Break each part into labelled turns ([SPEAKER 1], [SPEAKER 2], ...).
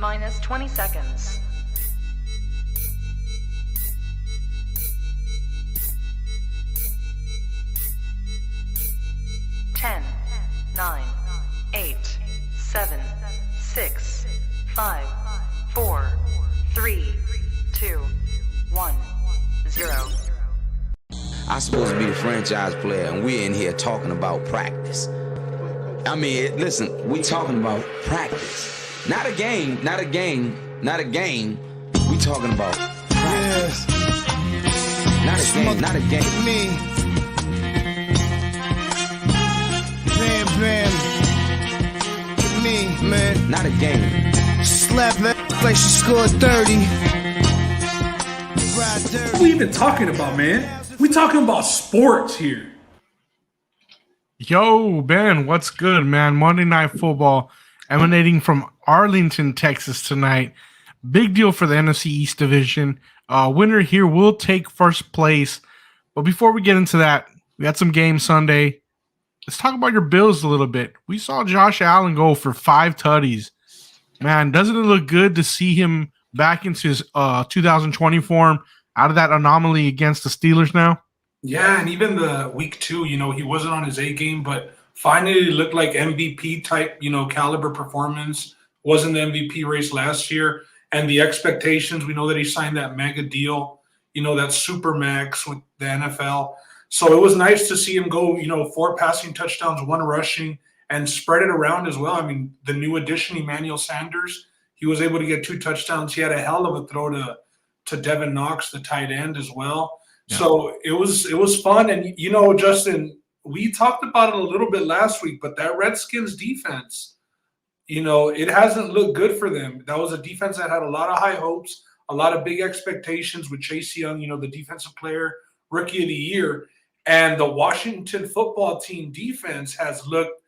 [SPEAKER 1] minus 20 seconds. 10, 9, 8, 7, 6, 5, 4, 3, 2, 1, 0.
[SPEAKER 2] I'm supposed to be the franchise player, and we're in here talking about practice. I mean, listen, we talking about practice. Not a game, not a game, not a game. We talking about practice. Yeah. Not a game, not a game.
[SPEAKER 3] Me. Bam. Me, man.
[SPEAKER 2] Not a game.
[SPEAKER 3] Slap that like she scored 30.
[SPEAKER 4] What are we even talking about, man? We talking about sports here.
[SPEAKER 5] Yo, Ben, what's good, man? Monday Night Football emanating from Arlington, Texas tonight. Big deal for the NFC East division. Winner here will take first place. But before we get into that, we had some games Sunday. Let's talk about your Bills a little bit. We saw Josh Allen go for 5 tutties. Man, doesn't it look good to see him back into his 2020 form out of that anomaly against the Steelers now?
[SPEAKER 4] Yeah, and even the week 2, he wasn't on his A game, but finally looked like MVP type, caliber performance. Wasn't the MVP race last year. And the expectations, we know that he signed that mega deal, that super max with the NFL. So it was nice to see him go, 4 passing touchdowns, 1 rushing, and spread it around as well. I mean, the new addition, Emmanuel Sanders, he was able to get 2 touchdowns. He had a hell of a throw to Devin Knox, the tight end, as well. Yeah. So it was fun. And, Justin, we talked about it a little bit last week, but that Redskins defense, it hasn't looked good for them. That was a defense that had a lot of high hopes, a lot of big expectations with Chase Young, the defensive player, rookie of the year. And the Washington football team defense has looked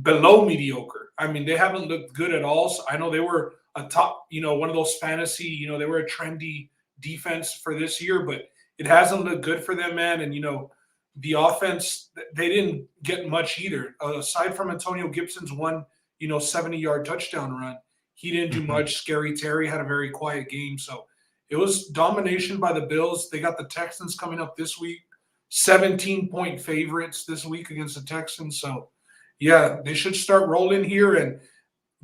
[SPEAKER 4] below mediocre. I mean, they haven't looked good at all. So I know they were a top, one of those fantasy, they were a trendy defense for this year, but it hasn't looked good for them, man. And, the offense, they didn't get much either. Aside from Antonio Gibson's one, 70-yard touchdown run, he didn't do much. Scary Terry had a very quiet game. So it was domination by the Bills. They got the Texans coming up this week. 17-point favorites this week against the Texans. So, yeah, they should start rolling here, and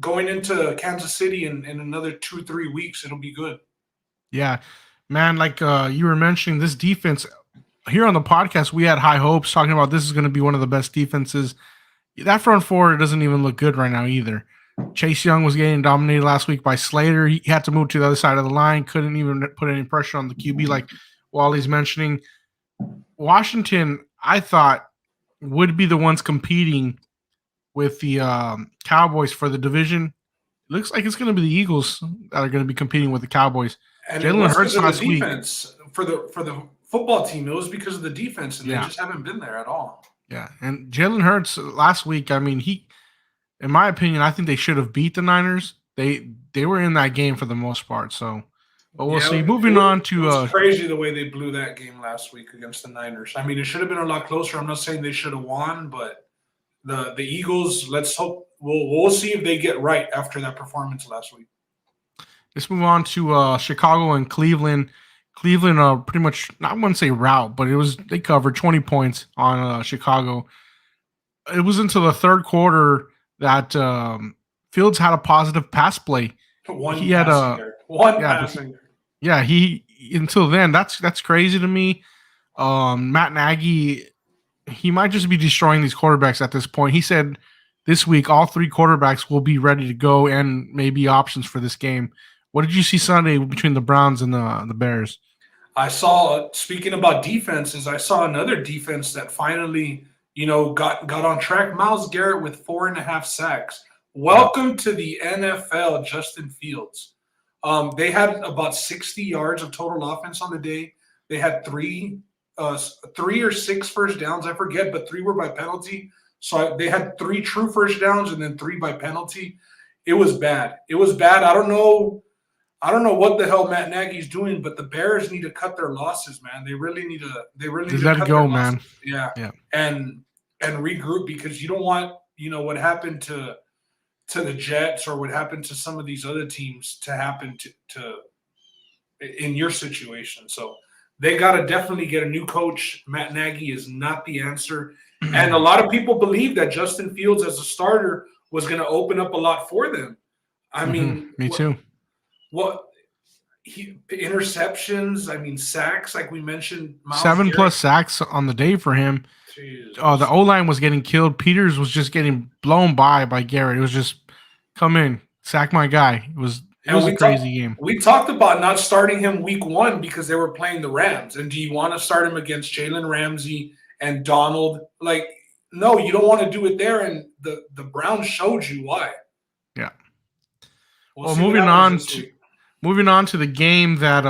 [SPEAKER 4] going into Kansas City in another 2-3 weeks, it'll be good.
[SPEAKER 5] Yeah, man, like you were mentioning, this defense here on the podcast, we had high hopes talking about this is going to be one of the best defenses. That front four doesn't even look good right now either. Chase Young was getting dominated last week by Slater. He had to move to the other side of the line, couldn't even put any pressure on the QB like Wally's mentioning. Washington, I thought, would be the ones competing with the Cowboys for the division. It looks like it's going to be the Eagles that are going to be competing with the Cowboys.
[SPEAKER 4] And
[SPEAKER 5] Jalen Hurts last week
[SPEAKER 4] for the football team, it was because of the defense, and they just haven't been there at all.
[SPEAKER 5] Yeah, and Jalen Hurts last week, I mean, in my opinion, I think they should have beat the Niners. They were in that game for the most part, so. But we'll see. Moving on to
[SPEAKER 4] it's crazy the way they blew that game last week against the Niners. I mean, it should have been a lot closer. I'm not saying they should have won, but the Eagles, let's hope we'll see if they get right after that performance last week.
[SPEAKER 5] Let's move on to Chicago and Cleveland. Cleveland pretty much, I wouldn't say rout, but they covered 20 points on Chicago. It was into the third quarter that Fields had a positive pass play.
[SPEAKER 4] One passing.
[SPEAKER 5] Yeah, until then, that's crazy to me. Matt Nagy, he might just be destroying these quarterbacks at this point. He said this week all 3 quarterbacks will be ready to go and maybe options for this game. What did you see Sunday between the Browns and the Bears?
[SPEAKER 4] I saw, speaking about defenses, I saw another defense that finally, got on track. Myles Garrett with 4.5 sacks. Welcome to the NFL, Justin Fields. They had about 60 yards of total offense on the day. They had 3 or 6 first downs, I forget, but 3 were by penalty. So they had 3 true first downs and then 3 by penalty. It was bad. I don't know what the hell Matt Nagy's doing, but the Bears need to cut their losses, man. They really need to.
[SPEAKER 5] Let it go, man.
[SPEAKER 4] Yeah, and regroup, because you don't want what happened to to the Jets or what happened to some of these other teams to happen to in your situation. So they got to definitely get a new coach. Matt Nagy is not the answer. And a lot of people believe that Justin Fields as a starter was going to open up a lot for them. I mean,
[SPEAKER 5] me too.
[SPEAKER 4] Interceptions, I mean, sacks, like we mentioned.
[SPEAKER 5] 7+ sacks on the day for him. Oh, the O-line was getting killed. Peters was just getting blown by Garrett. It was just, come in, sack my guy. It was a crazy game.
[SPEAKER 4] We talked about not starting him week 1 because they were playing the Rams. And do you want to start him against Jalen Ramsey and Donald? Like, no, you don't want to do it there. And the Browns showed you why.
[SPEAKER 5] Yeah. Well, moving on to the game that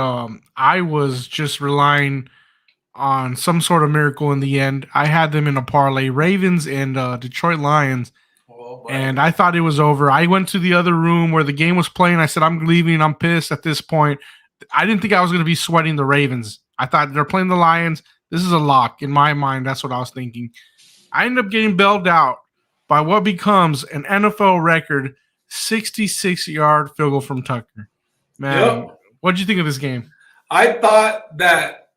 [SPEAKER 5] I was just relying on some sort of miracle in the end. I had them in a parlay, Ravens and Detroit Lions, and I thought it was over. I went to the other room where the game was playing. I said, I'm leaving. I'm pissed at this point. I didn't think I was going to be sweating the Ravens. I thought they're playing the Lions. This is a lock. In my mind, that's what I was thinking. I ended up getting bailed out by what becomes an NFL record 66-yard field goal from Tucker. Man, what did you think of this game?
[SPEAKER 4] I thought that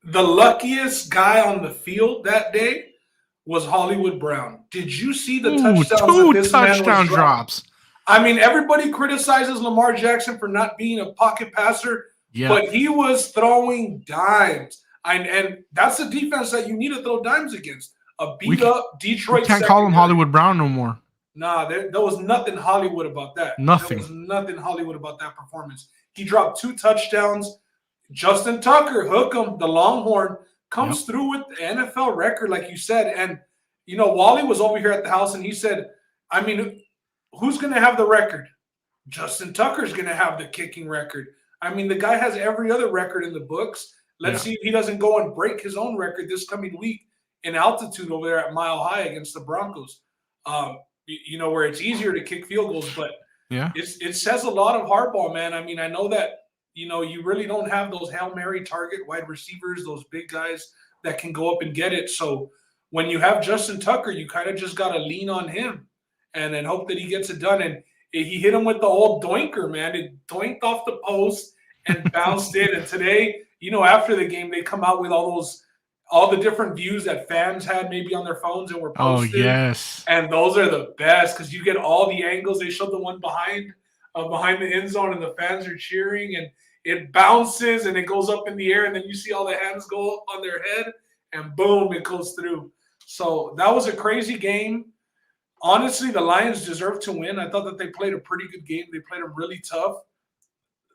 [SPEAKER 4] the luckiest guy on the field that day was Hollywood Brown. Did you see the touchdowns?
[SPEAKER 5] 2 touchdown drops.
[SPEAKER 4] I mean, everybody criticizes Lamar Jackson for not being a pocket passer, but he was throwing dimes. And that's the defense that you need to throw dimes against. A beat-up Detroit.
[SPEAKER 5] You can't call him Hollywood Brown no more.
[SPEAKER 4] Nah, there was nothing Hollywood about that.
[SPEAKER 5] Nothing.
[SPEAKER 4] There was nothing Hollywood about that performance. He dropped 2 touchdowns. Justin Tucker, hook him, the Longhorn, comes through with the NFL record, like you said. And, you know, Wally was over here at the house, and he said, I mean, who's going to have the record? Justin Tucker's going to have the kicking record. I mean, the guy has every other record in the books. Let's see if he doesn't go and break his own record this coming week in altitude over there at Mile High against the Broncos. You know, where it's easier to kick field goals, but it says a lot of hardball, man. I mean, I know that, you know, you really don't have those Hail Mary target wide receivers, those big guys that can go up and get it. So when you have Justin Tucker, you kind of just got to lean on him and then hope that he gets it done. And he hit him with the old doinker, man. It doinked off the post and bounced in. And today, you know, after the game, they come out with all the different views that fans had maybe on their phones and were posted.
[SPEAKER 5] Oh, yes.
[SPEAKER 4] And those are the best because you get all the angles. They showed the one behind the end zone and the fans are cheering and it bounces and it goes up in the air and then you see all the hands go on their head and boom, it goes through. So that was a crazy game. Honestly, the Lions deserve to win. I thought that they played a pretty good game. They played them really tough.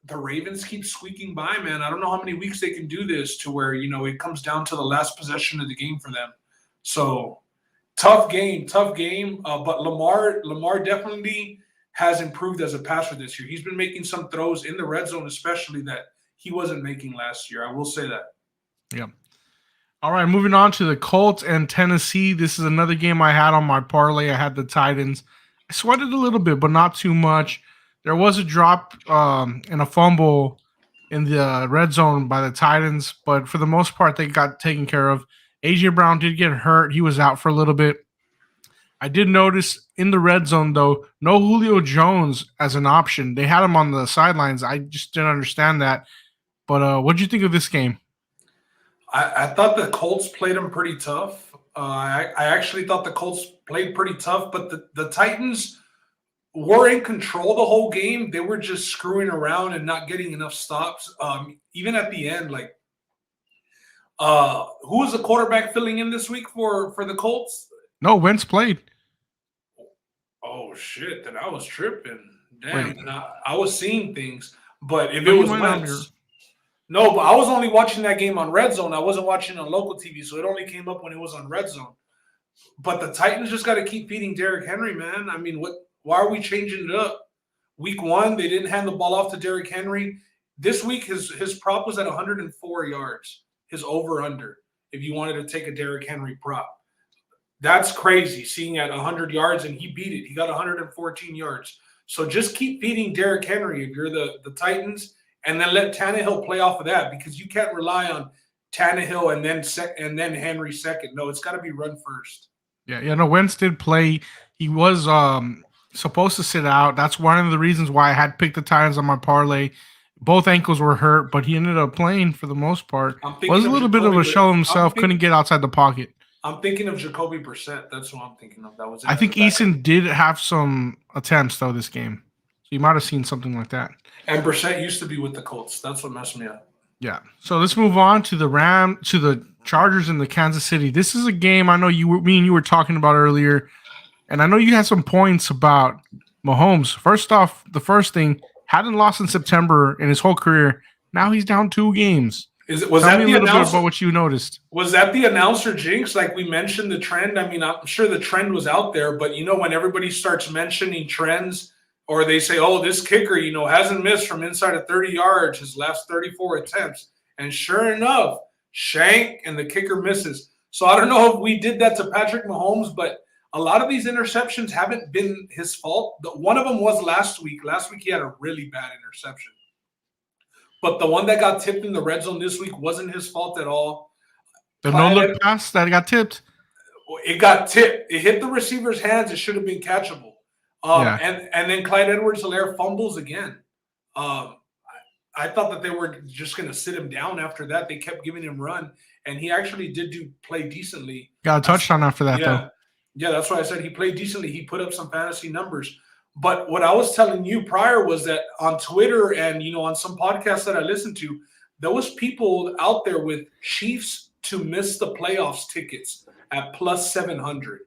[SPEAKER 4] The Ravens keep squeaking by, man. I don't know how many weeks they can do this to where, you know, it comes down to the last possession of the game for them. So tough game. But Lamar definitely has improved as a passer this year. He's been making some throws in the red zone, especially that he wasn't making last year. I will say that.
[SPEAKER 5] Yeah. All right, moving on to the Colts and Tennessee. This is another game I had on my parlay. I had the Titans. I sweated a little bit, but not too much. There was a drop and a fumble in the red zone by the Titans, but for the most part, they got taken care of. A.J. Brown did get hurt. He was out for a little bit. I did notice in the red zone, though, no Julio Jones as an option. They had him on the sidelines. I just didn't understand that. But what did you think of this game?
[SPEAKER 4] I thought the Colts played them pretty tough. I actually thought the Colts played pretty tough, but the Titans were in control the whole game. They were just screwing around and not getting enough stops. Even at the end, like, who was the quarterback filling in this week for the Colts?
[SPEAKER 5] No, Wentz played.
[SPEAKER 4] Oh, shit. Then I was tripping. Damn. I was seeing things. But if it was Wentz. No, but I was only watching that game on Red Zone. I wasn't watching on local TV, so it only came up when it was on Red Zone. But the Titans just got to keep feeding Derrick Henry, man. I mean, why are we changing it up? Week 1, they didn't hand the ball off to Derrick Henry. This week, his prop was at 104 yards, his over-under, if you wanted to take a Derrick Henry prop. That's crazy, seeing at 100 yards, and he beat it. He got 114 yards. So just keep feeding Derrick Henry if you're the Titans, and then let Tannehill play off of that because you can't rely on Tannehill and then Henry second. No, it's got to be run first.
[SPEAKER 5] Yeah, no, Wentz did play. He was supposed to sit out. That's one of the reasons why I had picked the Titans on my parlay. Both ankles were hurt, but he ended up playing for the most part. Was a little bit of a show himself. Couldn't get outside the pocket.
[SPEAKER 4] I'm thinking of Jacoby Brissett. That's what I'm thinking of. That was.
[SPEAKER 5] I think Eason did have some attempts though this game, so you might have seen something like that.
[SPEAKER 4] And Brissett used to be with the Colts. That's what messed me up.
[SPEAKER 5] Yeah. So let's move on to the Chargers and the Kansas City. This is a game I know me and you were talking about earlier, and I know you had some points about Mahomes. First off, the first thing, hadn't lost in September in his whole career. Now he's down 2 games.
[SPEAKER 4] Was
[SPEAKER 5] Tell
[SPEAKER 4] that
[SPEAKER 5] me
[SPEAKER 4] the
[SPEAKER 5] a little bit
[SPEAKER 4] announcer?
[SPEAKER 5] about what you noticed.
[SPEAKER 4] Was that the announcer jinx? Like we mentioned the trend. I mean, I'm sure the trend was out there, but when everybody starts mentioning trends, or they say, "Oh, this kicker, hasn't missed from inside of 30 yards his last 34 attempts," and sure enough, shank and the kicker misses. So I don't know if we did that to Patrick Mahomes, but a lot of these interceptions haven't been his fault. One of them was last week. Last week he had a really bad interception. But the one that got tipped in the red zone this week wasn't his fault at all.
[SPEAKER 5] The no-look pass that got tipped?
[SPEAKER 4] It got tipped. It hit the receiver's hands. It should have been catchable. And then Clyde Edwards-Helaire fumbles again. I thought that they were just going to sit him down after that. They kept giving him run, and he actually did play decently.
[SPEAKER 5] Got a touchdown after that, though.
[SPEAKER 4] Yeah, that's why I said he played decently. He put up some fantasy numbers. But what I was telling you prior was that on Twitter and, on some podcasts that I listened to, there was people out there with Chiefs to miss the playoffs tickets at plus 700.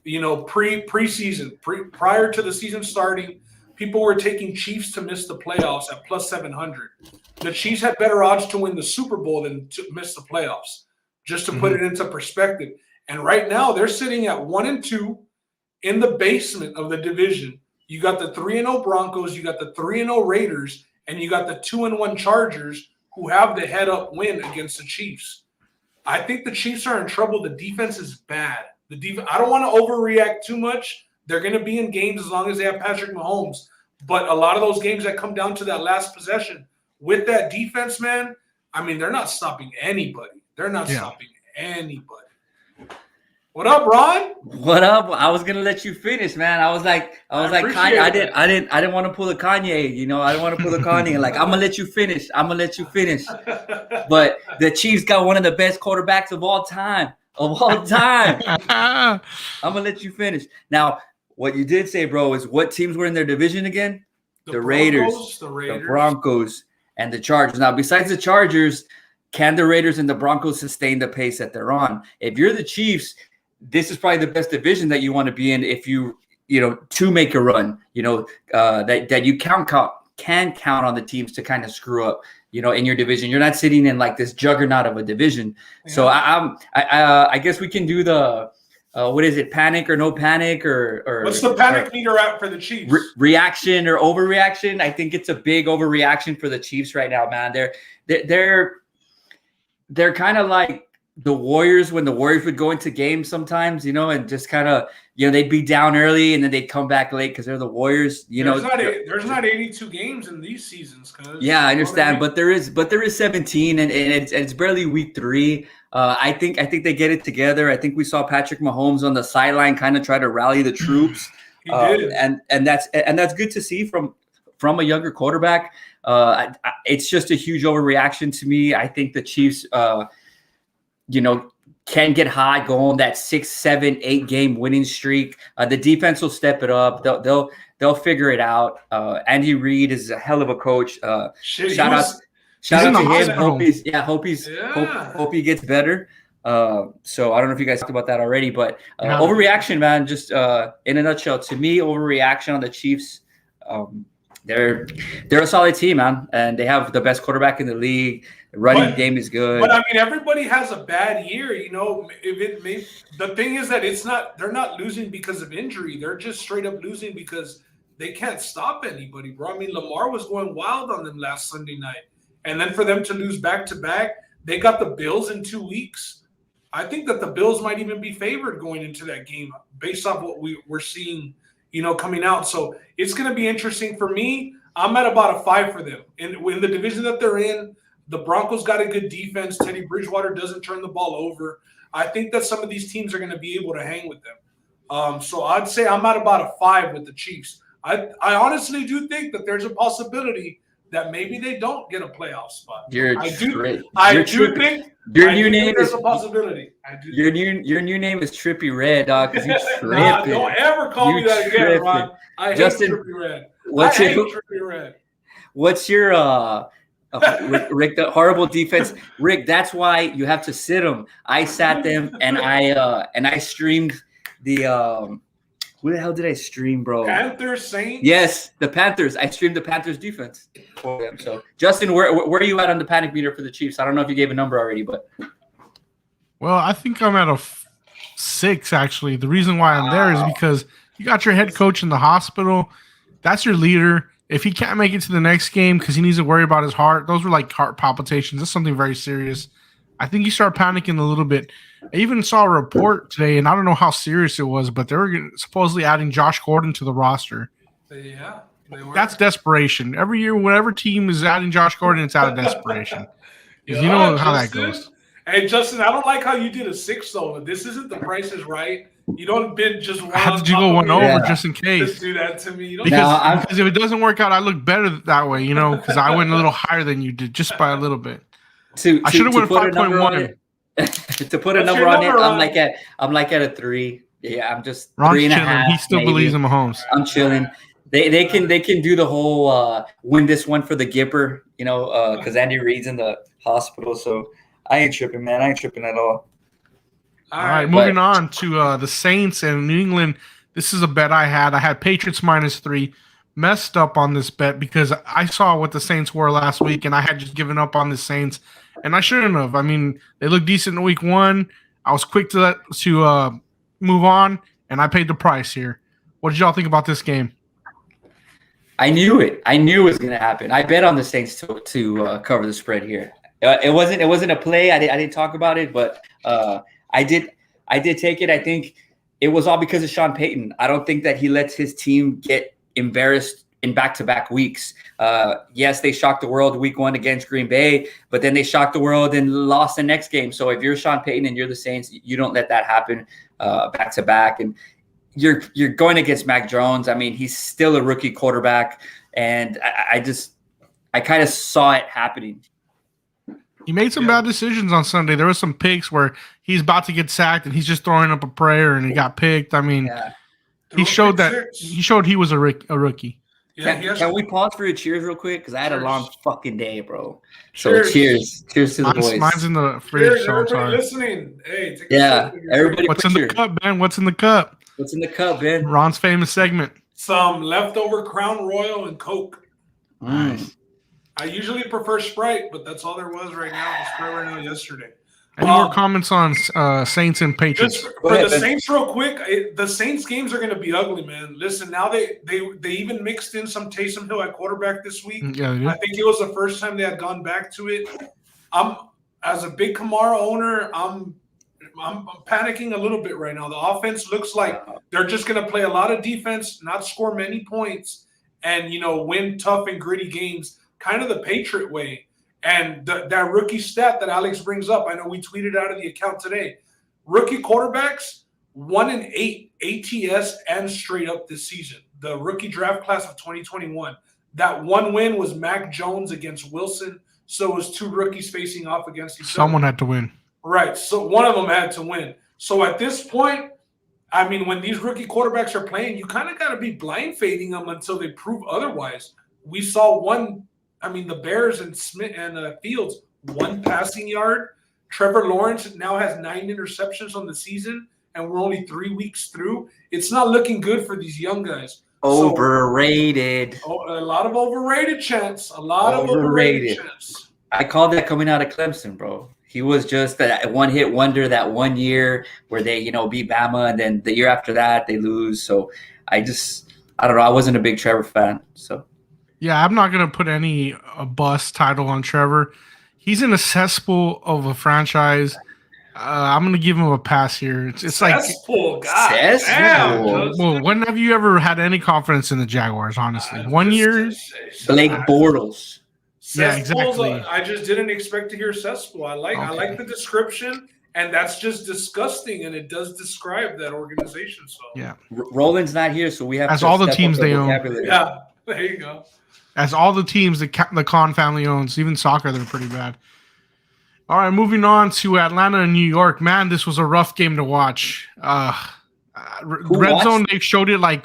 [SPEAKER 4] Preseason, prior to the season starting, people were taking Chiefs to miss the playoffs at plus 700. The Chiefs had better odds to win the Super Bowl than to miss the playoffs, just to put it into perspective. And right now they're sitting at 1-2 in the basement of the division. You got the 3-0 Broncos, you got the 3-0 Raiders, and you got the 2-1 Chargers who have the head-up win against the Chiefs. I think the Chiefs are in trouble. The defense is bad. I don't want to overreact too much. They're going to be in games as long as they have Patrick Mahomes. But a lot of those games that come down to that last possession with that defense, man, I mean, they're not stopping anybody. They're not stopping anybody. What up, Ron?
[SPEAKER 6] What up? I was gonna let you finish, man. I was like Kanye. I didn't want to pull the Kanye. I don't want to pull the Kanye. Like, I'm gonna let you finish. But the Chiefs got one of the best quarterbacks of all time. I'm gonna let you finish. Now, what you did say, bro, is what teams were in their division again? The Raiders, the Broncos, and the Chargers. Now, besides the Chargers, can the Raiders and the Broncos sustain the pace that they're on? If you're the Chiefs, this is probably the best division that you want to be in if you to make a run, that you can count on the teams to kind of screw up, in your division. You're not sitting in like this juggernaut of a division. Yeah. So I guess we can do the what is it, panic or no panic or
[SPEAKER 4] what's the panic meter at for the Chiefs?
[SPEAKER 6] Reaction or overreaction? I think it's a big overreaction for the Chiefs right now, man. They're kind of like the Warriors when the Warriors would go into games sometimes, and just kind of, they'd be down early and then they'd come back late because they're the Warriors.
[SPEAKER 4] There's not 82 games in these seasons.
[SPEAKER 6] Yeah, I understand, but there is 17 and it's barely week 3. I think they get it together. I think we saw Patrick Mahomes on the sideline kind of try to rally the troops.
[SPEAKER 4] He did.
[SPEAKER 6] And that's good to see from a younger quarterback. It's just a huge overreaction to me. I think the Chiefs can get high, go on that 6, 7, 8 game winning streak. The defense will step it up. They'll figure it out. Andy Reid is a hell of a coach. Shout out to him. Hope he gets better. So I don't know if you guys talked about that already, but overreaction, man. Just in a nutshell, to me, overreaction on the Chiefs. They're a solid team, man, and they have the best quarterback in the league. The running game is good.
[SPEAKER 4] But I mean, everybody has a bad year, the thing is that they're not losing because of injury. They're just straight up losing because they can't stop anybody, bro. I mean, Lamar was going wild on them last Sunday night. And then for them to lose back to back, they got the Bills in 2 weeks. I think that the Bills might even be favored going into that game based off what we're seeing, coming out. So it's going to be interesting for me. I'm at about a 5 for them. In the division that they're in, the Broncos got a good defense. Teddy Bridgewater doesn't turn the ball over. I think that some of these teams are going to be able to hang with them. So I'd say I'm at about a 5 with the Chiefs. I honestly do think that there's a possibility that maybe they don't get a playoff spot. I do think there's a possibility.
[SPEAKER 6] Your new name is Trippy Red, dog. Because you tripping.
[SPEAKER 4] Nah, don't ever call me that again, Ron. I hate Trippy Red. Trippy Red.
[SPEAKER 6] What's your Rick, the horrible defense? Rick, that's why you have to sit them. I sat them and I streamed the who the hell did I stream, bro?
[SPEAKER 4] Panthers, Saints?
[SPEAKER 6] Yes, the Panthers. I streamed the Panthers defense for them. So, Justin, where are you at on the panic meter for the Chiefs? I don't know if you gave a number already, but.
[SPEAKER 5] Well, I think I'm at a 6, actually. The reason why I'm there is because you got your head coach in the hospital. That's your leader. If he can't make it to the next game because he needs to worry about his heart, those were like heart palpitations. That's something very serious. I think you start panicking a little bit. I even saw a report today, and I don't know how serious it was, but they were supposedly adding Josh Gordon to the roster.
[SPEAKER 4] Yeah, they were.
[SPEAKER 5] That's desperation. Every year, whatever team is adding Josh Gordon, it's out of desperation. You know how that goes.
[SPEAKER 4] Hey, Justin, I don't like how you did a 6, though. This isn't the Price is Right. You don't bid just one.
[SPEAKER 5] I had to go one over just in case.
[SPEAKER 4] Just do that to me.
[SPEAKER 5] Because if it doesn't work out, I look better that way, because I went a little higher than you did, just by a little bit. I should have went 5.1.
[SPEAKER 6] To put a number on it, I'm like at a 3. Yeah, I'm just
[SPEAKER 5] Ron's
[SPEAKER 6] 3.5.
[SPEAKER 5] Chilling. He still believes in Mahomes.
[SPEAKER 6] I'm chilling. They can do the whole win this one for the Gipper, because Andy Reid's in the hospital. So I ain't tripping, man. I ain't tripping at all.
[SPEAKER 5] All right, moving on to the Saints and New England. This is a bet I had. I had Patriots -3. Messed up on this bet because I saw what the Saints were last week, and I had just given up on the Saints, and I shouldn't have. I mean, they looked decent in week 1. I was quick to move on, and I paid the price here. What did y'all think about this game?
[SPEAKER 6] I knew it. I knew it was going to happen. I bet on the Saints to cover the spread here. It wasn't a play. I didn't talk about it, but I did take it. I think it was all because of Sean Payton. I don't think that he lets his team get embarrassed in back-to-back weeks. Yes, they shocked the world week 1 against Green Bay, but then they shocked the world and lost the next game. So if you're Sean Payton and you're the Saints, you don't let that happen back-to-back. And you're going against Mac Jones. I mean, he's still a rookie quarterback, and I kind of saw it happening.
[SPEAKER 5] He made some bad decisions on Sunday. There was some picks where he's about to get sacked and he's just throwing up a prayer and he got picked. I mean, he showed he was a rookie.
[SPEAKER 4] Yeah,
[SPEAKER 6] can we pause for your cheers real quick? Because I had a long fucking day, bro. So cheers to the boys.
[SPEAKER 5] Mine's in the fridge.
[SPEAKER 4] Cheers, everybody listening. Hey, take
[SPEAKER 6] a sip. Everybody.
[SPEAKER 5] What's in the cup, Ben? What's in the cup?
[SPEAKER 6] What's in the cup, Ben?
[SPEAKER 5] Ron's famous segment.
[SPEAKER 4] Some leftover Crown Royal and Coke.
[SPEAKER 5] Nice.
[SPEAKER 4] I usually prefer Sprite, but that's all there was right now. The Sprite right now yesterday.
[SPEAKER 5] Any more comments on Saints and Patriots?
[SPEAKER 4] Just for the Saints, real quick, the Saints games are going to be ugly, man. Listen, now they even mixed in some Taysom Hill at quarterback this week.
[SPEAKER 5] Yeah,
[SPEAKER 4] I think it was the first time they had gone back to it. As a big Kamara owner, I'm panicking a little bit right now. The offense looks like they're just going to play a lot of defense, not score many points, and win tough and gritty games, kind of the Patriot way. And that rookie stat that Alex brings up, I know we tweeted out of the account today. Rookie quarterbacks, 1-8 ATS and straight up this season. The rookie draft class of 2021. That one win was Mac Jones against Wilson. So it was 2 rookies facing off against each other.
[SPEAKER 5] Someone had to win.
[SPEAKER 4] Right. So one of them had to win. So at this point, I mean, when these rookie quarterbacks are playing, you kind of got to be blind fading them until they prove otherwise. We saw the Bears and Smith and Fields, 1 passing yard. Trevor Lawrence now has 9 interceptions on the season, and we're only 3 weeks through. It's not looking good for these young guys.
[SPEAKER 6] Overrated.
[SPEAKER 4] A lot of overrated chants. A lot of overrated chants.
[SPEAKER 6] I called that coming out of Clemson, bro. He was just that one-hit wonder that one year where they, beat Bama, and then the year after that they lose. So I don't know. I wasn't a big Trevor fan, so.
[SPEAKER 5] Yeah, I'm not going to put a bust title on Trevor. He's in a cesspool of a franchise. I'm going to give him a pass here. It's
[SPEAKER 4] cesspool, God.
[SPEAKER 6] Cesspool.
[SPEAKER 5] Well, when have you ever had any confidence in the Jaguars, honestly? 1 year?
[SPEAKER 6] Blake Bortles.
[SPEAKER 5] Yeah, exactly.
[SPEAKER 4] I just didn't expect to hear cesspool. I like the description. And that's just disgusting, and it does describe that organization. So
[SPEAKER 5] Yeah.
[SPEAKER 6] Roland's not here, so we have
[SPEAKER 5] As
[SPEAKER 6] to
[SPEAKER 5] all the
[SPEAKER 6] step
[SPEAKER 5] teams
[SPEAKER 6] up the
[SPEAKER 5] they own.
[SPEAKER 6] vocabulary.
[SPEAKER 4] yeah, there you go.
[SPEAKER 5] As all the teams the Khan family owns, even soccer, they're pretty bad. All right, moving on to Atlanta and New York. Man, this was a rough game to watch. Red
[SPEAKER 6] watched?
[SPEAKER 5] Zone, they showed it like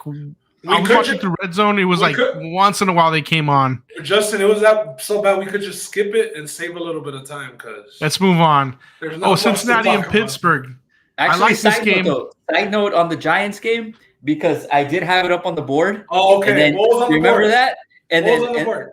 [SPEAKER 5] I was watching through Red Zone. It was like once in a while they came on.
[SPEAKER 4] Justin, it was that so bad we could just skip it and save a little bit of time because
[SPEAKER 5] let's move on. Cincinnati and
[SPEAKER 4] about.
[SPEAKER 5] Pittsburgh.
[SPEAKER 6] Actually,
[SPEAKER 5] I like this game.
[SPEAKER 6] Side note on the Giants game, because I did have it up on the board.
[SPEAKER 4] Oh, okay.
[SPEAKER 6] And then,
[SPEAKER 4] what was on the
[SPEAKER 6] remember
[SPEAKER 4] board?
[SPEAKER 6] that? And
[SPEAKER 4] what
[SPEAKER 6] then
[SPEAKER 4] was on the board?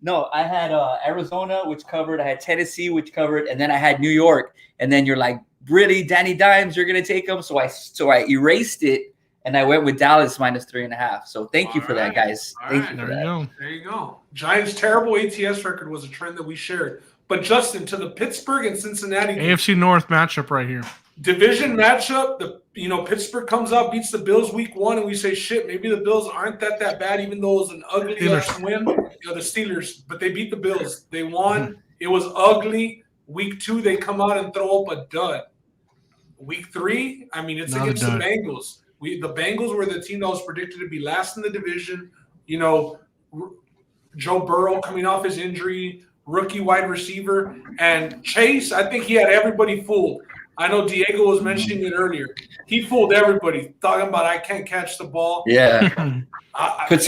[SPEAKER 6] No, I had Arizona, which covered. I had Tennessee, which covered, and then I had New York. And then you're like, really, Danny Dimes, you're gonna take them? So I erased it, and I went with Dallas -3.5. So thank you for that, guys. Thank you for that.
[SPEAKER 4] There you go. Giants' terrible ATS record was a trend that we shared. But Justin, to the Pittsburgh and Cincinnati
[SPEAKER 5] AFC North matchup right here.
[SPEAKER 4] Division matchup. Pittsburgh comes out, beats the Bills week 1, and we say, shit, maybe the Bills aren't that bad, even though it was an ugly win. The Steelers, but they beat the Bills. They won. It was ugly. Week 2, they come out and throw up a dud. Week 3, it's against the Bengals. The Bengals were the team that was predicted to be last in the division. Joe Burrow coming off his injury, rookie wide receiver, and Chase, I think he had everybody fooled. I know Diego was mentioning it earlier. He fooled everybody, talking about I can't catch the ball.
[SPEAKER 6] Yeah. Put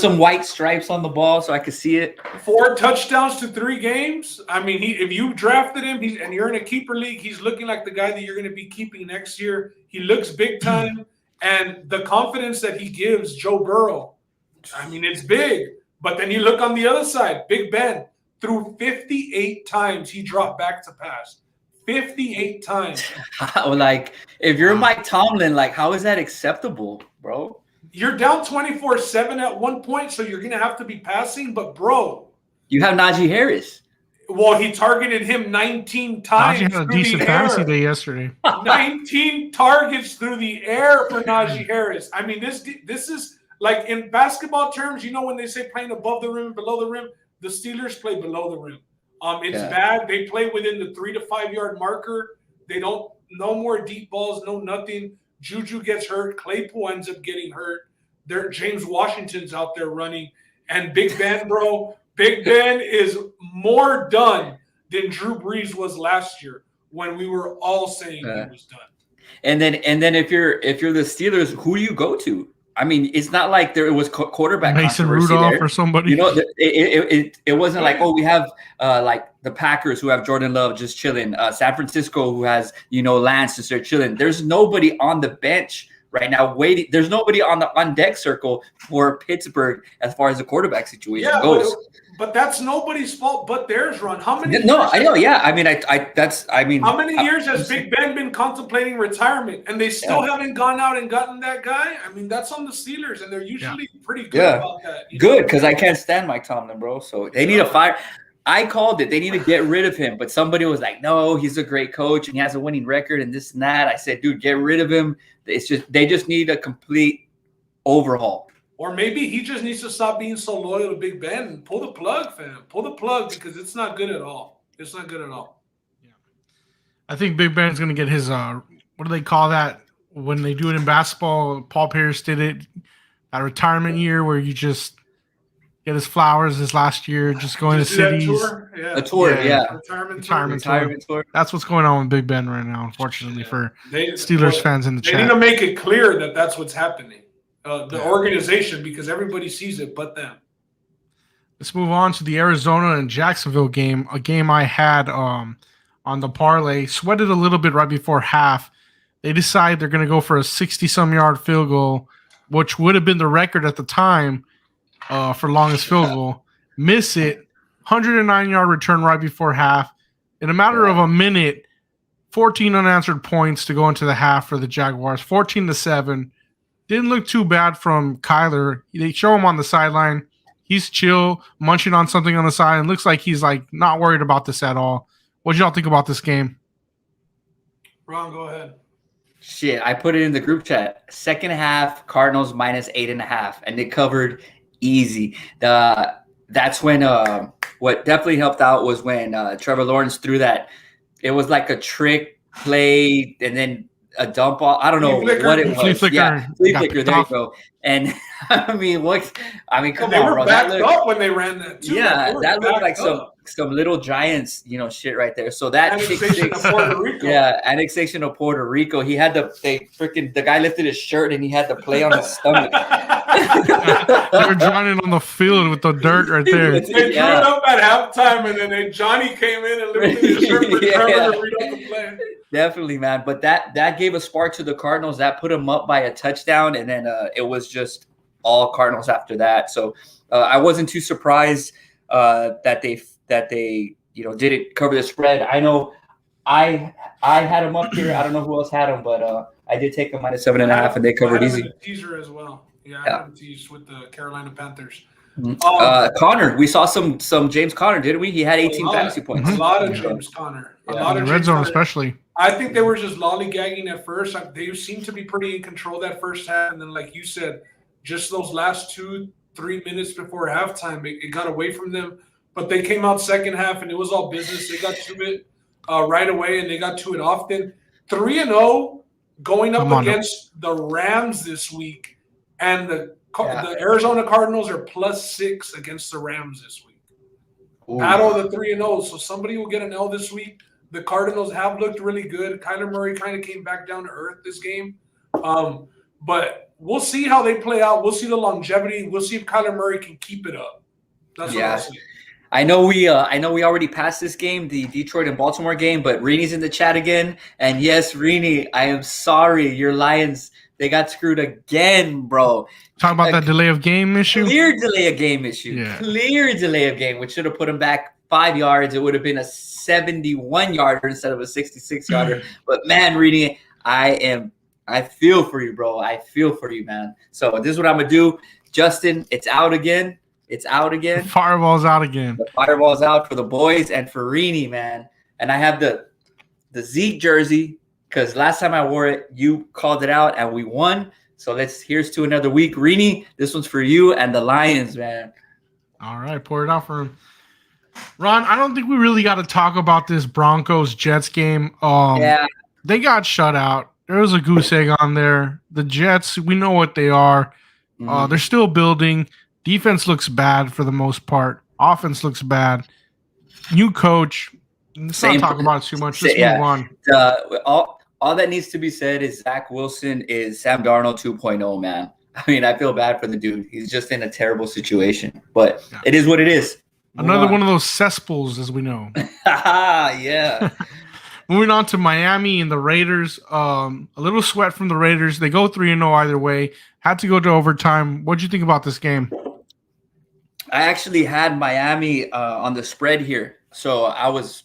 [SPEAKER 6] some white stripes on the ball so I could see it.
[SPEAKER 4] 4 touchdowns to 3 games. If you drafted him and you're in a keeper league, he's looking like the guy that you're going to be keeping next year. He looks big time, and the confidence that he gives Joe Burrow, it's big. But then you look on the other side, Big Ben threw 58 times. He dropped back to pass. 58 times.
[SPEAKER 6] Like, if you're Mike Tomlin, like, how is that acceptable, bro?
[SPEAKER 4] You're down 24-7 at one point, so you're going to have to be passing. But, bro.
[SPEAKER 6] You have Najee Harris.
[SPEAKER 4] Well, he targeted him 19 times.
[SPEAKER 5] Najee had a decent fantasy day yesterday.
[SPEAKER 4] 19 targets through the air for Najee Harris. This is like in basketball terms, when they say playing above the rim, below the rim, the Steelers play below the rim. It's bad. They play within the 3 to 5 yard marker. They don't, no more deep balls, no nothing. Juju gets hurt. Claypool ends up getting hurt. James Washington's out there running. And Big Ben, bro, Big Ben is more done than Drew Brees was last year when we were all saying he was done. And then
[SPEAKER 6] if you're the Steelers, who do you go to? It's not like there was quarterback
[SPEAKER 5] Mason Rudolph or somebody.
[SPEAKER 6] It wasn't like, we have like the Packers who have Jordan Love just chilling. San Francisco who has Lance to start chilling. There's nobody on the bench right now waiting. There's nobody on deck circle for Pittsburgh as far as the quarterback situation goes.
[SPEAKER 4] But that's nobody's fault but theirs, Ron. How many?
[SPEAKER 6] No, I know. Yeah, how
[SPEAKER 4] many years has Big Ben been contemplating retirement, and they still haven't gone out and gotten that guy? That's on the Steelers, and they're usually pretty good about that.
[SPEAKER 6] Good, because I can't stand Mike Tomlin, bro. So they need to fire. I called it. They need to get rid of him, but somebody was like, "No, he's a great coach and he has a winning record and this and that." I said, "Dude, get rid of him." They just need a complete overhaul.
[SPEAKER 4] Or maybe he just needs to stop being so loyal to Big Ben and pull the plug, fam. Pull the plug because it's not good at all. It's not good at all.
[SPEAKER 5] Yeah. I think Big Ben's going to get his, what do they call that? When they do it in basketball, Paul Pierce did it, a retirement year where you just get his flowers his last year, just going to cities.
[SPEAKER 6] A tour,
[SPEAKER 5] Retirement tour. That's what's going on with Big Ben right now, unfortunately, for Steelers fans in the chat.
[SPEAKER 4] They need to make it clear that that's what's happening. The organization, because everybody sees it but them.
[SPEAKER 5] Let's move on to the Arizona and Jacksonville game, a game I had on the parlay. Sweated a little bit right before half. They decide they're going to go for a 60-some yard field goal, which would have been the record at the time for longest field goal. Miss it. 109-yard return right before half. In a matter of a minute, 14 unanswered points to go into the half for the Jaguars, 14-7. Didn't look too bad from Kyler. They show him on the sideline. He's chill, munching on something on the side, and looks like he's not worried about this at all. What did y'all think about this game?
[SPEAKER 4] Ron, go ahead.
[SPEAKER 6] Shit, I put it in the group chat. Second half, Cardinals -8.5, and they covered easy. That's when what definitely helped out was when Trevor Lawrence threw that. It was like a trick play and then a dump off. I don't know what it was.
[SPEAKER 5] Flea flicker.
[SPEAKER 6] Yeah, flea
[SPEAKER 5] Got
[SPEAKER 6] flicker.
[SPEAKER 5] picked
[SPEAKER 6] There you
[SPEAKER 5] off.
[SPEAKER 6] go. And I mean, what? I mean, come
[SPEAKER 4] they
[SPEAKER 6] on,
[SPEAKER 4] were
[SPEAKER 6] bro.
[SPEAKER 4] backed
[SPEAKER 6] That looked,
[SPEAKER 4] up when they ran that too.
[SPEAKER 6] yeah,
[SPEAKER 4] They were
[SPEAKER 6] that looked like
[SPEAKER 4] backed up.
[SPEAKER 6] some little Giants, shit right there. So that
[SPEAKER 4] Annexation of Puerto Rico.
[SPEAKER 6] yeah, annexation of Puerto Rico. He had the guy lifted his shirt and he had the play on his stomach.
[SPEAKER 5] They were drowning on the field with the dirt right there.
[SPEAKER 4] They threw it up at halftime, and then Johnny came in and lifted his shirt for Trevor to read up the play.
[SPEAKER 6] Definitely, man. But that gave a spark to the Cardinals. That put them up by a touchdown, and then it was just all Cardinals after that. So I wasn't too surprised that they didn't cover the spread. I know I had them up here. I don't know who else had them, but I did take them minus 7.5, and they covered easy.
[SPEAKER 4] A teaser as well. Yeah, I had a tease with the Carolina Panthers.
[SPEAKER 6] Conner, we saw some James Conner, didn't we? He had 18 fantasy points.
[SPEAKER 4] A lot of James Conner. A lot of
[SPEAKER 5] red zone, especially.
[SPEAKER 4] I think they were just lollygagging at first. They seemed to be pretty in control that first half, and then, like you said, just those last 2-3 minutes before halftime, it got away from them. But they came out second half, and it was all business. They got to it right away, and they got to it often. 3-0 going up against the Rams this week, and the Arizona Cardinals are +6 against the Rams this week. Battle of the 3-0. So somebody will get an L this week. The Cardinals have looked really good. Kyler Murray kind of came back down to earth this game. But we'll see how they play out. We'll see the longevity. We'll see if Kyler Murray can keep it up. That's what I'll see.
[SPEAKER 6] I know we already passed this game, the Detroit and Baltimore game, but Reenie's in the chat again. And yes, Reenie, I am sorry. Your Lions, they got screwed again, bro.
[SPEAKER 5] Talk about that delay of game issue.
[SPEAKER 6] Clear delay of game issue.
[SPEAKER 5] Yeah.
[SPEAKER 6] Clear delay of game, which should have put him back 5 yards. It would have been a 71-yarder instead of a 66-yarder. But man, Reenie, I feel for you, bro. I feel for you, man. So this is what I'm gonna do. Justin, it's out again. It's out again.
[SPEAKER 5] The fireball's out again.
[SPEAKER 6] The fireball's out for the boys and for Reenie, man. And I have the Zeke jersey because last time I wore it, you called it out and we won. So here's to another week. Reenie, this one's for you and the Lions, man.
[SPEAKER 5] All right, pour it out for him. Ron, I don't think we really got to talk about this Broncos-Jets game. They got shut out. There was a goose egg on there. The Jets, we know what they are. They're still building. Defense looks bad for the most part. Offense looks bad. New coach. Let's not talk about it too much. Let's move on.
[SPEAKER 6] All that needs to be said is Zach Wilson is Sam Darnold 2.0, man. I mean, I feel bad for the dude. He's just in a terrible situation. But it is what it is.
[SPEAKER 5] Another one of those cesspools, as we know.
[SPEAKER 6] Yeah.
[SPEAKER 5] Moving on to Miami and the Raiders. A little sweat from the Raiders. They go 3-0 either way. Had to go to overtime. What'd you think about this game?
[SPEAKER 6] I actually had Miami on the spread here, so I was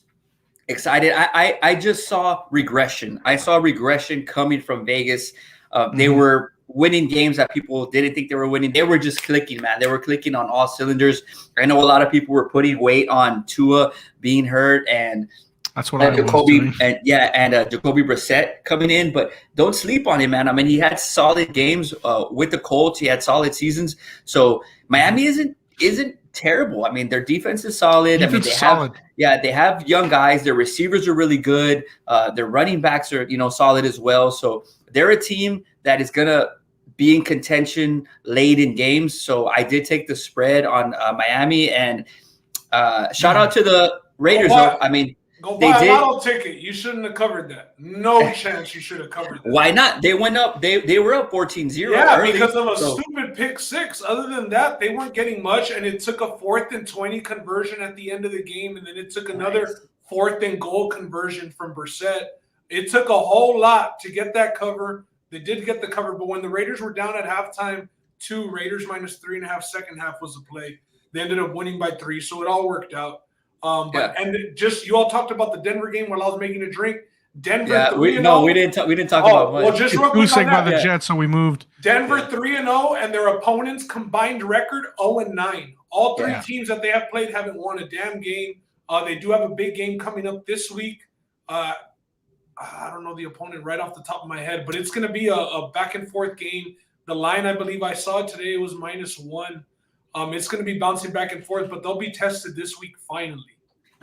[SPEAKER 6] excited. I just saw regression. I saw regression coming from Vegas. They were winning games that people didn't think they were winning. They were just clicking, man. They were clicking on all cylinders. I know a lot of people were putting weight on Tua being hurt and
[SPEAKER 5] that's what I
[SPEAKER 6] Jacoby and Jacoby Brissett coming in, but don't sleep on him, man. I mean, he had solid games with the Colts. He had solid seasons. So Miami isn't terrible. I mean, their defense is solid. They have young guys. Their receivers are really good. Their running backs are solid as well. So they're a team that is gonna be in contention late in games. So I did take the spread on Miami and shout out to the Raiders. I mean.
[SPEAKER 4] Go buy a lotto ticket. You shouldn't have covered that. No chance you should have covered that.
[SPEAKER 6] Why not? They went up. They were up 14-0.
[SPEAKER 4] Yeah,
[SPEAKER 6] early,
[SPEAKER 4] because of a stupid pick six. Other than that, they weren't getting much, and it took a 4th and 20 conversion at the end of the game, and then it took another 4th and goal conversion from Brissett. It took a whole lot to get that cover. They did get the cover, but when the Raiders were down at halftime, Raiders minus 3.5 second half was the play. They ended up winning by 3, so it all worked out. And just you all talked about the Denver game while I was making a drink. Denver,
[SPEAKER 6] we didn't talk about much.
[SPEAKER 4] Well, just real quick on that.
[SPEAKER 5] By the Jets, so we moved.
[SPEAKER 4] Denver 3-0, and their opponents' combined record 0-9. All three teams that they have played haven't won a damn game. They do have a big game coming up this week. I don't know the opponent right off the top of my head, but it's going to be a back and forth game. The line, I believe I saw today, was -1. It's going to be bouncing back and forth, but they'll be tested this week finally.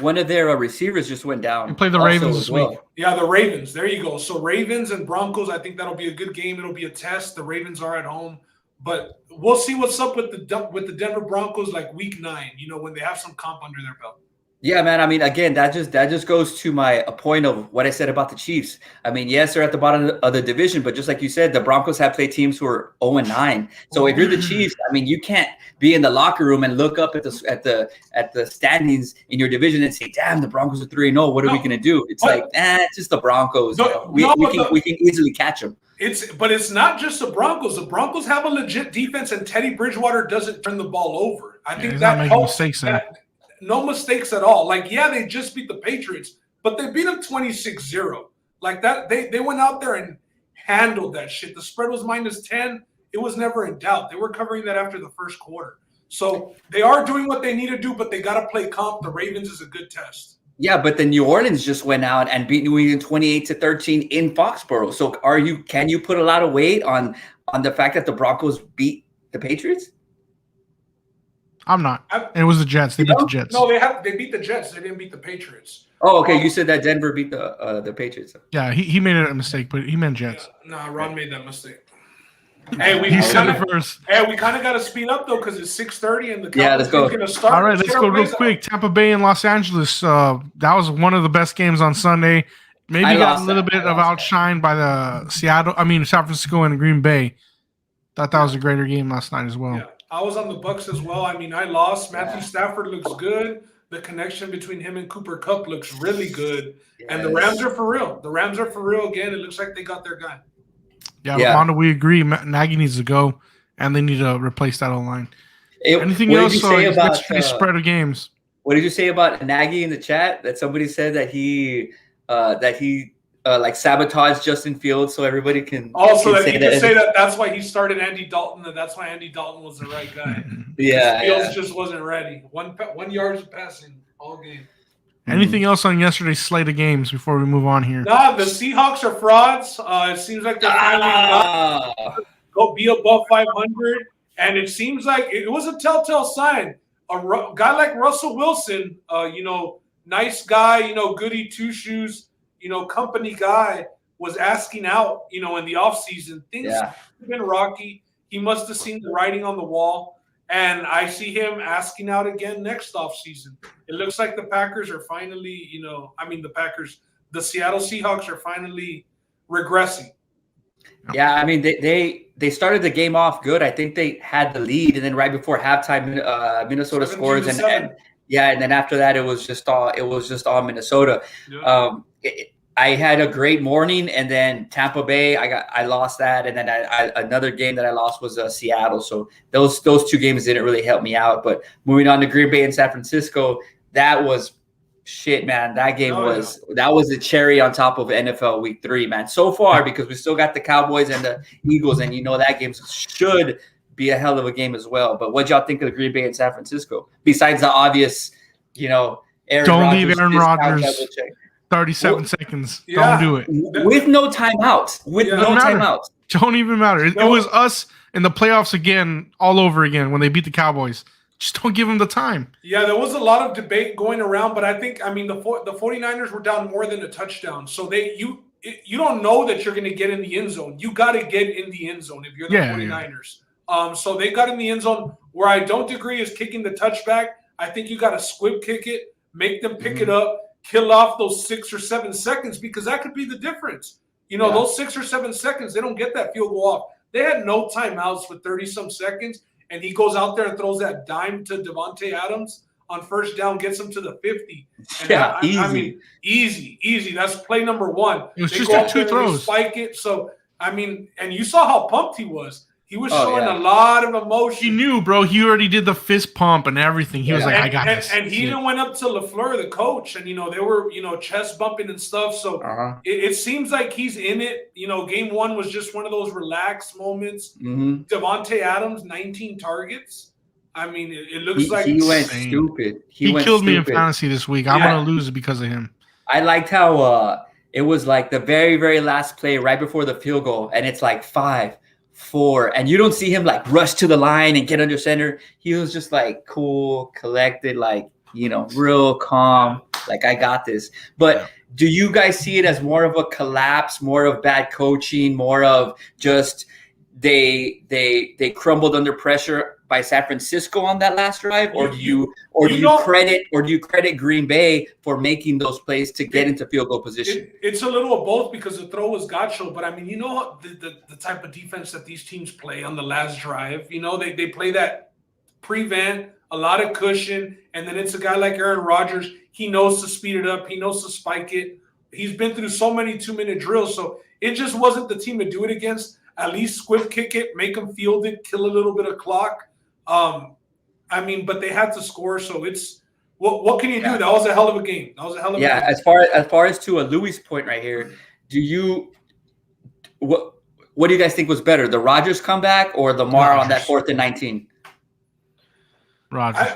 [SPEAKER 6] one of their receivers just went down.
[SPEAKER 5] And play the
[SPEAKER 6] also
[SPEAKER 5] Ravens
[SPEAKER 6] as
[SPEAKER 5] this week.
[SPEAKER 4] Yeah, the Ravens. There you go. So Ravens and Broncos, I think that'll be a good game. It'll be a test. The Ravens are at home, but we'll see what's up with the Denver Broncos like week 9. You know, when they have some comp under their belt.
[SPEAKER 6] Yeah, man. I mean, again, that just goes to my point of what I said about the Chiefs. I mean, yes, they're at the bottom of the division, but just like you said, the Broncos have played teams who are 0-9. So if you're the Chiefs, I mean, you can't be in the locker room and look up at the standings in your division and say, "Damn, the Broncos are 3-0. What are we gonna do?" It's like, it's just the Broncos. We can easily catch them.
[SPEAKER 4] But it's not just the Broncos. The Broncos have a legit defense, and Teddy Bridgewater doesn't turn the ball over. I think that helps. No mistakes at all. Like, yeah, they just beat the Patriots, but they beat them 26-0. Like that, they went out there and handled that shit. The spread was -10. It was never in doubt. They were covering that after the first quarter. So they are doing what they need to do, but they got to play comp. The Ravens is a good test.
[SPEAKER 6] Yeah, but the New Orleans just went out and beat New England 28-13 in Foxborough. So can you put a lot of weight on the fact that the Broncos beat the Patriots?
[SPEAKER 5] I'm not. And it was the Jets. They beat the Jets.
[SPEAKER 4] No, they beat the Jets. They didn't beat the Patriots.
[SPEAKER 6] Oh, okay. You said that Denver beat the Patriots.
[SPEAKER 5] Yeah, he made a mistake, but he meant Jets.
[SPEAKER 4] Yeah, no, Ron made that mistake.
[SPEAKER 5] He said it first.
[SPEAKER 4] Hey, we kind of got to speed up though because it's 6:30 and the
[SPEAKER 6] let's go.
[SPEAKER 4] going to start.
[SPEAKER 5] All right, let's go real quick. Tampa Bay and Los Angeles. That was one of the best games on Sunday. Maybe got a little bit of outshined by the San Francisco and Green Bay. Thought that was a greater game last night as well.
[SPEAKER 4] Yeah. I was on the Bucks as well. I mean, I lost. Matthew Stafford looks good. The connection between him and Cooper Kupp looks really good. Yes. And the Rams are for real. The Rams are for real again. It looks like they got their guy.
[SPEAKER 5] Yeah. Wanda, we agree. Nagy needs to go, and they need to replace that O-line. Anything else? Yesterday's spread of games.
[SPEAKER 6] What did you say about Nagy in the chat? That somebody said that he like sabotaged Justin Fields so everybody can.
[SPEAKER 4] Also, that he can say that that's why he started Andy Dalton, and that's why Andy Dalton was the right guy. Fields just wasn't ready. 1 yard of passing all game.
[SPEAKER 5] Anything else on yesterday's slate of games before we move on here?
[SPEAKER 4] Nah, the Seahawks are frauds. It seems like they're finally go be above 500, and it seems like it was a telltale sign. A guy like Russell Wilson, nice guy, goody two shoes. Company guy was asking out, in the offseason. Things have been rocky. He must have seen the writing on the wall. And I see him asking out again next offseason. It looks like the Packers are finally, the Seattle Seahawks are finally regressing.
[SPEAKER 6] Yeah, I mean, they started the game off good. I think they had the lead. And then right before halftime, Minnesota scores. And then after that, it was just all Minnesota. Yeah. I had a great morning, and then Tampa Bay, I lost that, and then another game that I lost was Seattle. So those two games didn't really help me out. But moving on to Green Bay and San Francisco, that was shit, man. That game that was a cherry on top of NFL Week 3, man. So far, because we still got the Cowboys and the Eagles, and that game should be a hell of a game as well. But what y'all think of the Green Bay and San Francisco? Besides the obvious, Aaron
[SPEAKER 5] Don't leave Aaron Rodgers. 37 seconds.
[SPEAKER 4] Yeah.
[SPEAKER 5] Don't do it.
[SPEAKER 6] With no timeouts. Timeouts.
[SPEAKER 5] Don't even matter. It was us in the playoffs again, all over again, when they beat the Cowboys. Just don't give them the time.
[SPEAKER 4] Yeah, there was a lot of debate going around, but I think, the 49ers were down more than a touchdown. So you don't know that you're going to get in the end zone. You got to get in the end zone if you're the 49ers. Yeah. So they got in the end zone. Where I don't agree is kicking the touchback. I think you got to squib kick it, make them pick it up, kill off those 6 or 7 seconds, because that could be the difference. Those 6 or 7 seconds, they don't get that field goal off. They had no timeouts with 30-some seconds, and he goes out there and throws that dime to Devontae Adams on first down, gets him to the 50. And easy. That's play number 1.
[SPEAKER 5] It was just 2 throws.
[SPEAKER 4] Spike it. So, and you saw how pumped he was. He was showing a lot of emotion.
[SPEAKER 5] He knew, bro. He already did the fist pump and everything. He was like, I got this.
[SPEAKER 4] And he even went up to LaFleur, the coach, and, they were, chest bumping and stuff. So it seems like he's in it. Game 1 was just one of those relaxed moments. Mm-hmm. Devontae Adams, 19 targets. It looks like
[SPEAKER 6] he went stupid.
[SPEAKER 5] He killed me in fantasy this week. I'm going to lose because of him.
[SPEAKER 6] I liked how it was like the very, very last play right before the field goal, and it's like 5, 4, and you don't see him like rush to the line and get under center. He was just like cool, collected, like real calm. Like, I got this. But do you guys see it as more of a collapse, more of bad coaching, more of just they crumbled under pressure by San Francisco on that last drive, or do you credit Green Bay for making those plays to get into field goal position?
[SPEAKER 4] It's a little of both because the throw was gotcha, but I mean, the type of defense that these teams play on the last drive. They play that prevent, a lot of cushion, and then it's a guy like Aaron Rodgers. He knows to speed it up. He knows to spike it. He's been through so many 2-minute drills, so it just wasn't the team to do it against. At least squib kick it, make them field it, kill a little bit of clock. But they had to score, so it's what can you do? That was a hell of a game. That was a hell of a game.
[SPEAKER 6] As far as to a Louis point right here, what do you guys think was better, the Rodgers comeback or Lamar on that 4th and 19?
[SPEAKER 5] Rodgers.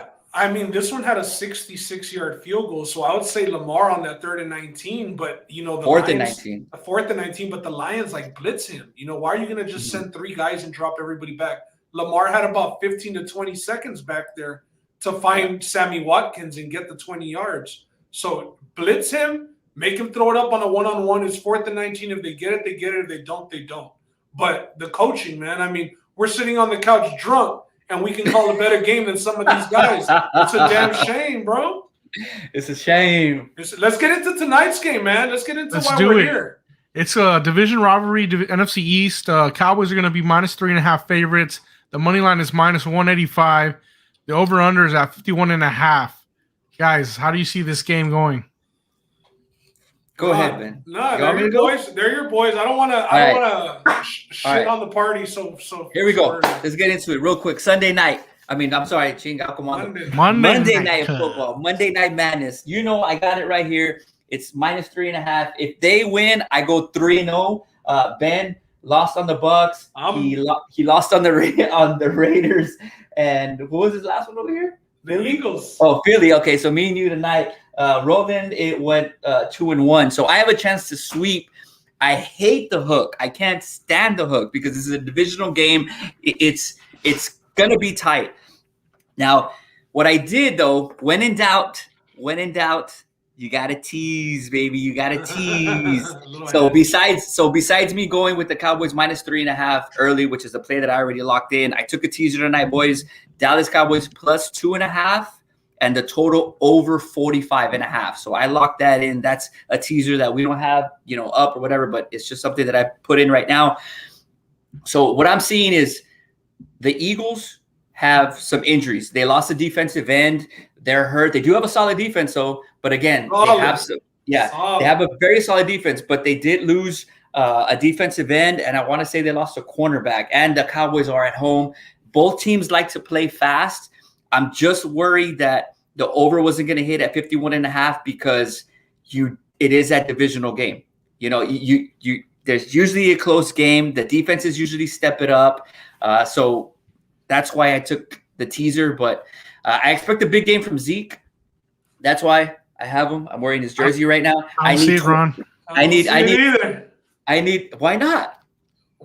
[SPEAKER 4] This one had a 66-yard field goal, so I would say Lamar on that 3rd and 19. But the
[SPEAKER 6] 4th and 19,
[SPEAKER 4] the 4th and 19. But the Lions blitz him. Why are you going to just send 3 guys and drop everybody back? Lamar had about 15 to 20 seconds back there to find Sammy Watkins and get the 20 yards. So blitz him, make him throw it up on a one-on-one. It's 4th and 19. If they get it, they get it. If they don't, they don't. But the coaching, man. We're sitting on the couch drunk, and we can call a better game than some of these guys. It's a damn shame, bro.
[SPEAKER 6] It's a shame.
[SPEAKER 4] Let's get into tonight's game, man. Let's get into why we're here.
[SPEAKER 5] It's a division rivalry, NFC East. Cowboys are going to be -3.5 favorites. The money line is -185. The over-under is at 51.5. Guys, how do you see this game going?
[SPEAKER 6] Go ahead, Ben.
[SPEAKER 4] No, they're your boys. They're your boys. I don't want to shit on the party. So
[SPEAKER 6] here we go. Let's get into it real quick. Sunday night. I'm sorry, Chinga Comando. Monday night football. Monday Night Madness. I got it right here. It's -3.5. If they win, I go 3-0. Ben lost on the Bucks. He lost on the Raiders. And what was his last one over here?
[SPEAKER 4] The Eagles.
[SPEAKER 6] Oh, Philly. Okay, so me and you tonight. Roland, it went 2-1. So I have a chance to sweep. I hate the hook. I can't stand the hook because this is a divisional game. It's gonna be tight. Now, what I did though, when in doubt, you gotta tease, baby. You gotta tease. so besides me going with the Cowboys -3.5 early, which is a play that I already locked in, I took a teaser tonight, boys. Dallas Cowboys +2.5. And the total over 45.5. So I locked that in. That's a teaser that we don't have, up or whatever, but it's just something that I put in right now. So what I'm seeing is the Eagles have some injuries. They lost a defensive end. They're hurt. They do have a solid defense, though. But again, they have a very solid defense, but they did lose a defensive end. And I want to say they lost a cornerback. And the Cowboys are at home. Both teams like to play fast. I'm just worried that the over wasn't going to hit at 51.5 because it is that divisional game. There's usually a close game. The defenses usually step it up. So that's why I took the teaser. But I expect a big game from Zeke. That's why I have him. I'm wearing his jersey right now.
[SPEAKER 5] I need Ron.
[SPEAKER 4] I need.
[SPEAKER 6] Why not?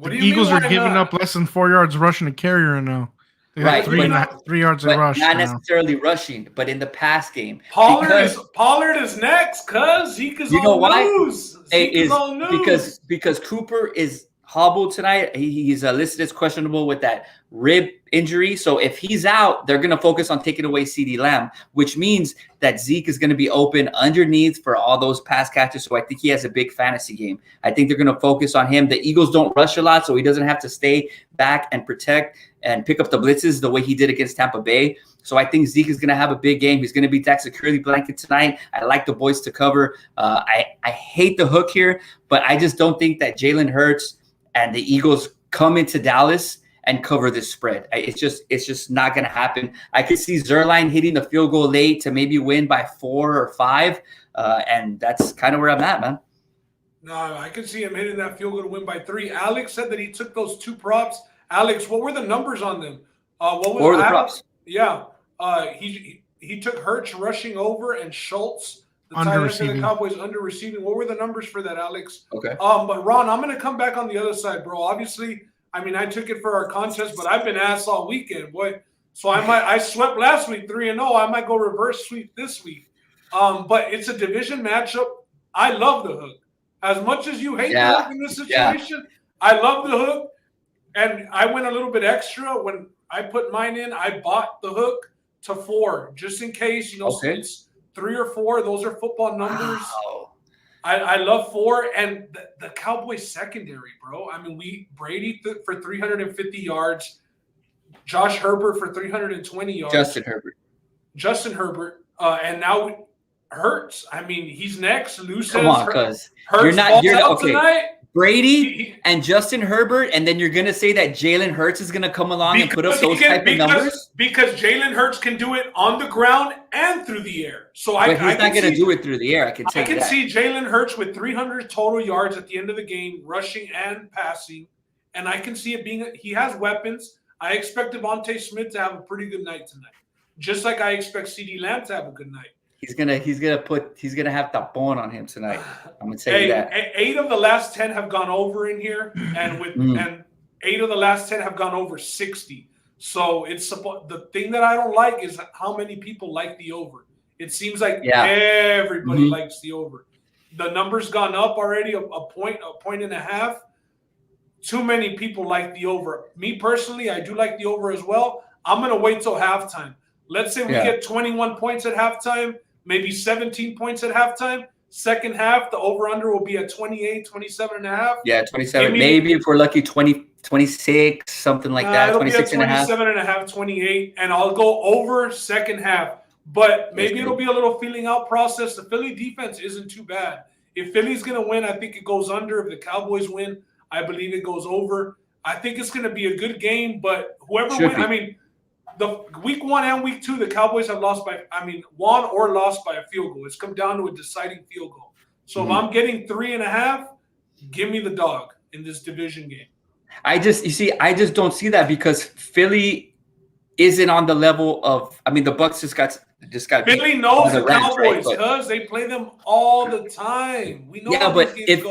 [SPEAKER 5] The Eagles are giving up less than 4 yards rushing a carrier right now.
[SPEAKER 6] Right,
[SPEAKER 5] 3 yards of rush.
[SPEAKER 6] Not necessarily rushing, but in the pass game.
[SPEAKER 4] Pollard is next, cuz Zeke is on news.
[SPEAKER 6] Because Cooper is hobbled tonight. He's listed as questionable with that rib injury. So if he's out, they're going to focus on taking away CeeDee Lamb, which means that Zeke is going to be open underneath for all those pass catches. So I think he has a big fantasy game. I think they're going to focus on him. The Eagles don't rush a lot, so he doesn't have to stay back and protect and pick up the blitzes the way he did against Tampa Bay. So I think Zeke is going to have a big game. He's going to be that security blanket tonight. I like the boys to cover. I hate the hook here, but I just don't think that Jalen Hurts and the Eagles come into Dallas and cover this spread. It's just not going to happen. I could see Zerline hitting the field goal late to maybe win by 4 or 5, and that's kind of where I'm at, man.
[SPEAKER 4] No, I could see him hitting that field goal to win by 3. Alex said that he took those 2 props. Alex, what were the numbers on them?
[SPEAKER 6] What were the props?
[SPEAKER 4] Yeah, he took Hurts rushing over and Schultz, the tight end for the Cowboys, under receiving. What were the numbers for that, Alex?
[SPEAKER 6] Okay.
[SPEAKER 4] But Ron, I'm going to come back on the other side, bro. Obviously, I took it for our contest, but I've been ass all weekend, boy. So I swept last week 3-0. I might go reverse sweep this week. But it's a division matchup. I love the hook. As much as you hate the hook in this situation, I love the hook. And I went a little bit extra when I put mine in. I bought the hook to 4 just in case, it's 3 or 4. Those are football numbers.
[SPEAKER 6] Wow.
[SPEAKER 4] I love 4 and the Cowboys secondary, bro. I mean, Brady for 350 yards, Josh Herbert for 320 yards. Justin Herbert, and now Hurts. I mean, he's next. Lou says,
[SPEAKER 6] come on, because you're tonight. Brady and Justin Herbert, and then you're gonna say that Jalen Hurts is gonna come along and put up those type of numbers?
[SPEAKER 4] Because Jalen Hurts can do it on the ground and through the air. So
[SPEAKER 6] he's not gonna do it through the air. I can
[SPEAKER 4] see Jalen Hurts with 300 total yards at the end of the game, rushing and passing, and I can see it being. He has weapons. I expect Devontae Smith to have a pretty good night tonight, just like I expect CeeDee Lamb to have a good night.
[SPEAKER 6] He's gonna have tapon on him tonight. I'm gonna tell you that.
[SPEAKER 4] 8 of the last 10 have gone over in here, and and 8 of the last 10 have gone over 60. So it's the thing that I don't like is how many people like the over. It seems like everybody likes the over. The number's gone up already a point and a half. Too many people like the over. Me personally, I do like the over as well. I'm gonna wait till halftime. Let's say we get 21 points at halftime. Maybe 17 points at halftime. Second half, the over-under will be at 28, 27 and a half.
[SPEAKER 6] Yeah, 27. Maybe if we're lucky, 20, 26, something like that. 26 and a half.
[SPEAKER 4] 27 and a half, 28. And I'll go over second half. But maybe it'll be a little feeling out process. The Philly defense isn't too bad. If Philly's going to win, I think it goes under. If the Cowboys win, I believe it goes over. I think it's going to be a good game. But whoever wins, I mean, the week 1 and week 2, the Cowboys have won or lost by a field goal. It's come down to a deciding field goal. So if I'm getting 3.5, give me the dog in this division game.
[SPEAKER 6] I just don't see that because Philly isn't on the level of. I mean, the Bucs just got.
[SPEAKER 4] Philly knows the Cowboys because they play them all the time. We know.
[SPEAKER 6] Yeah, but if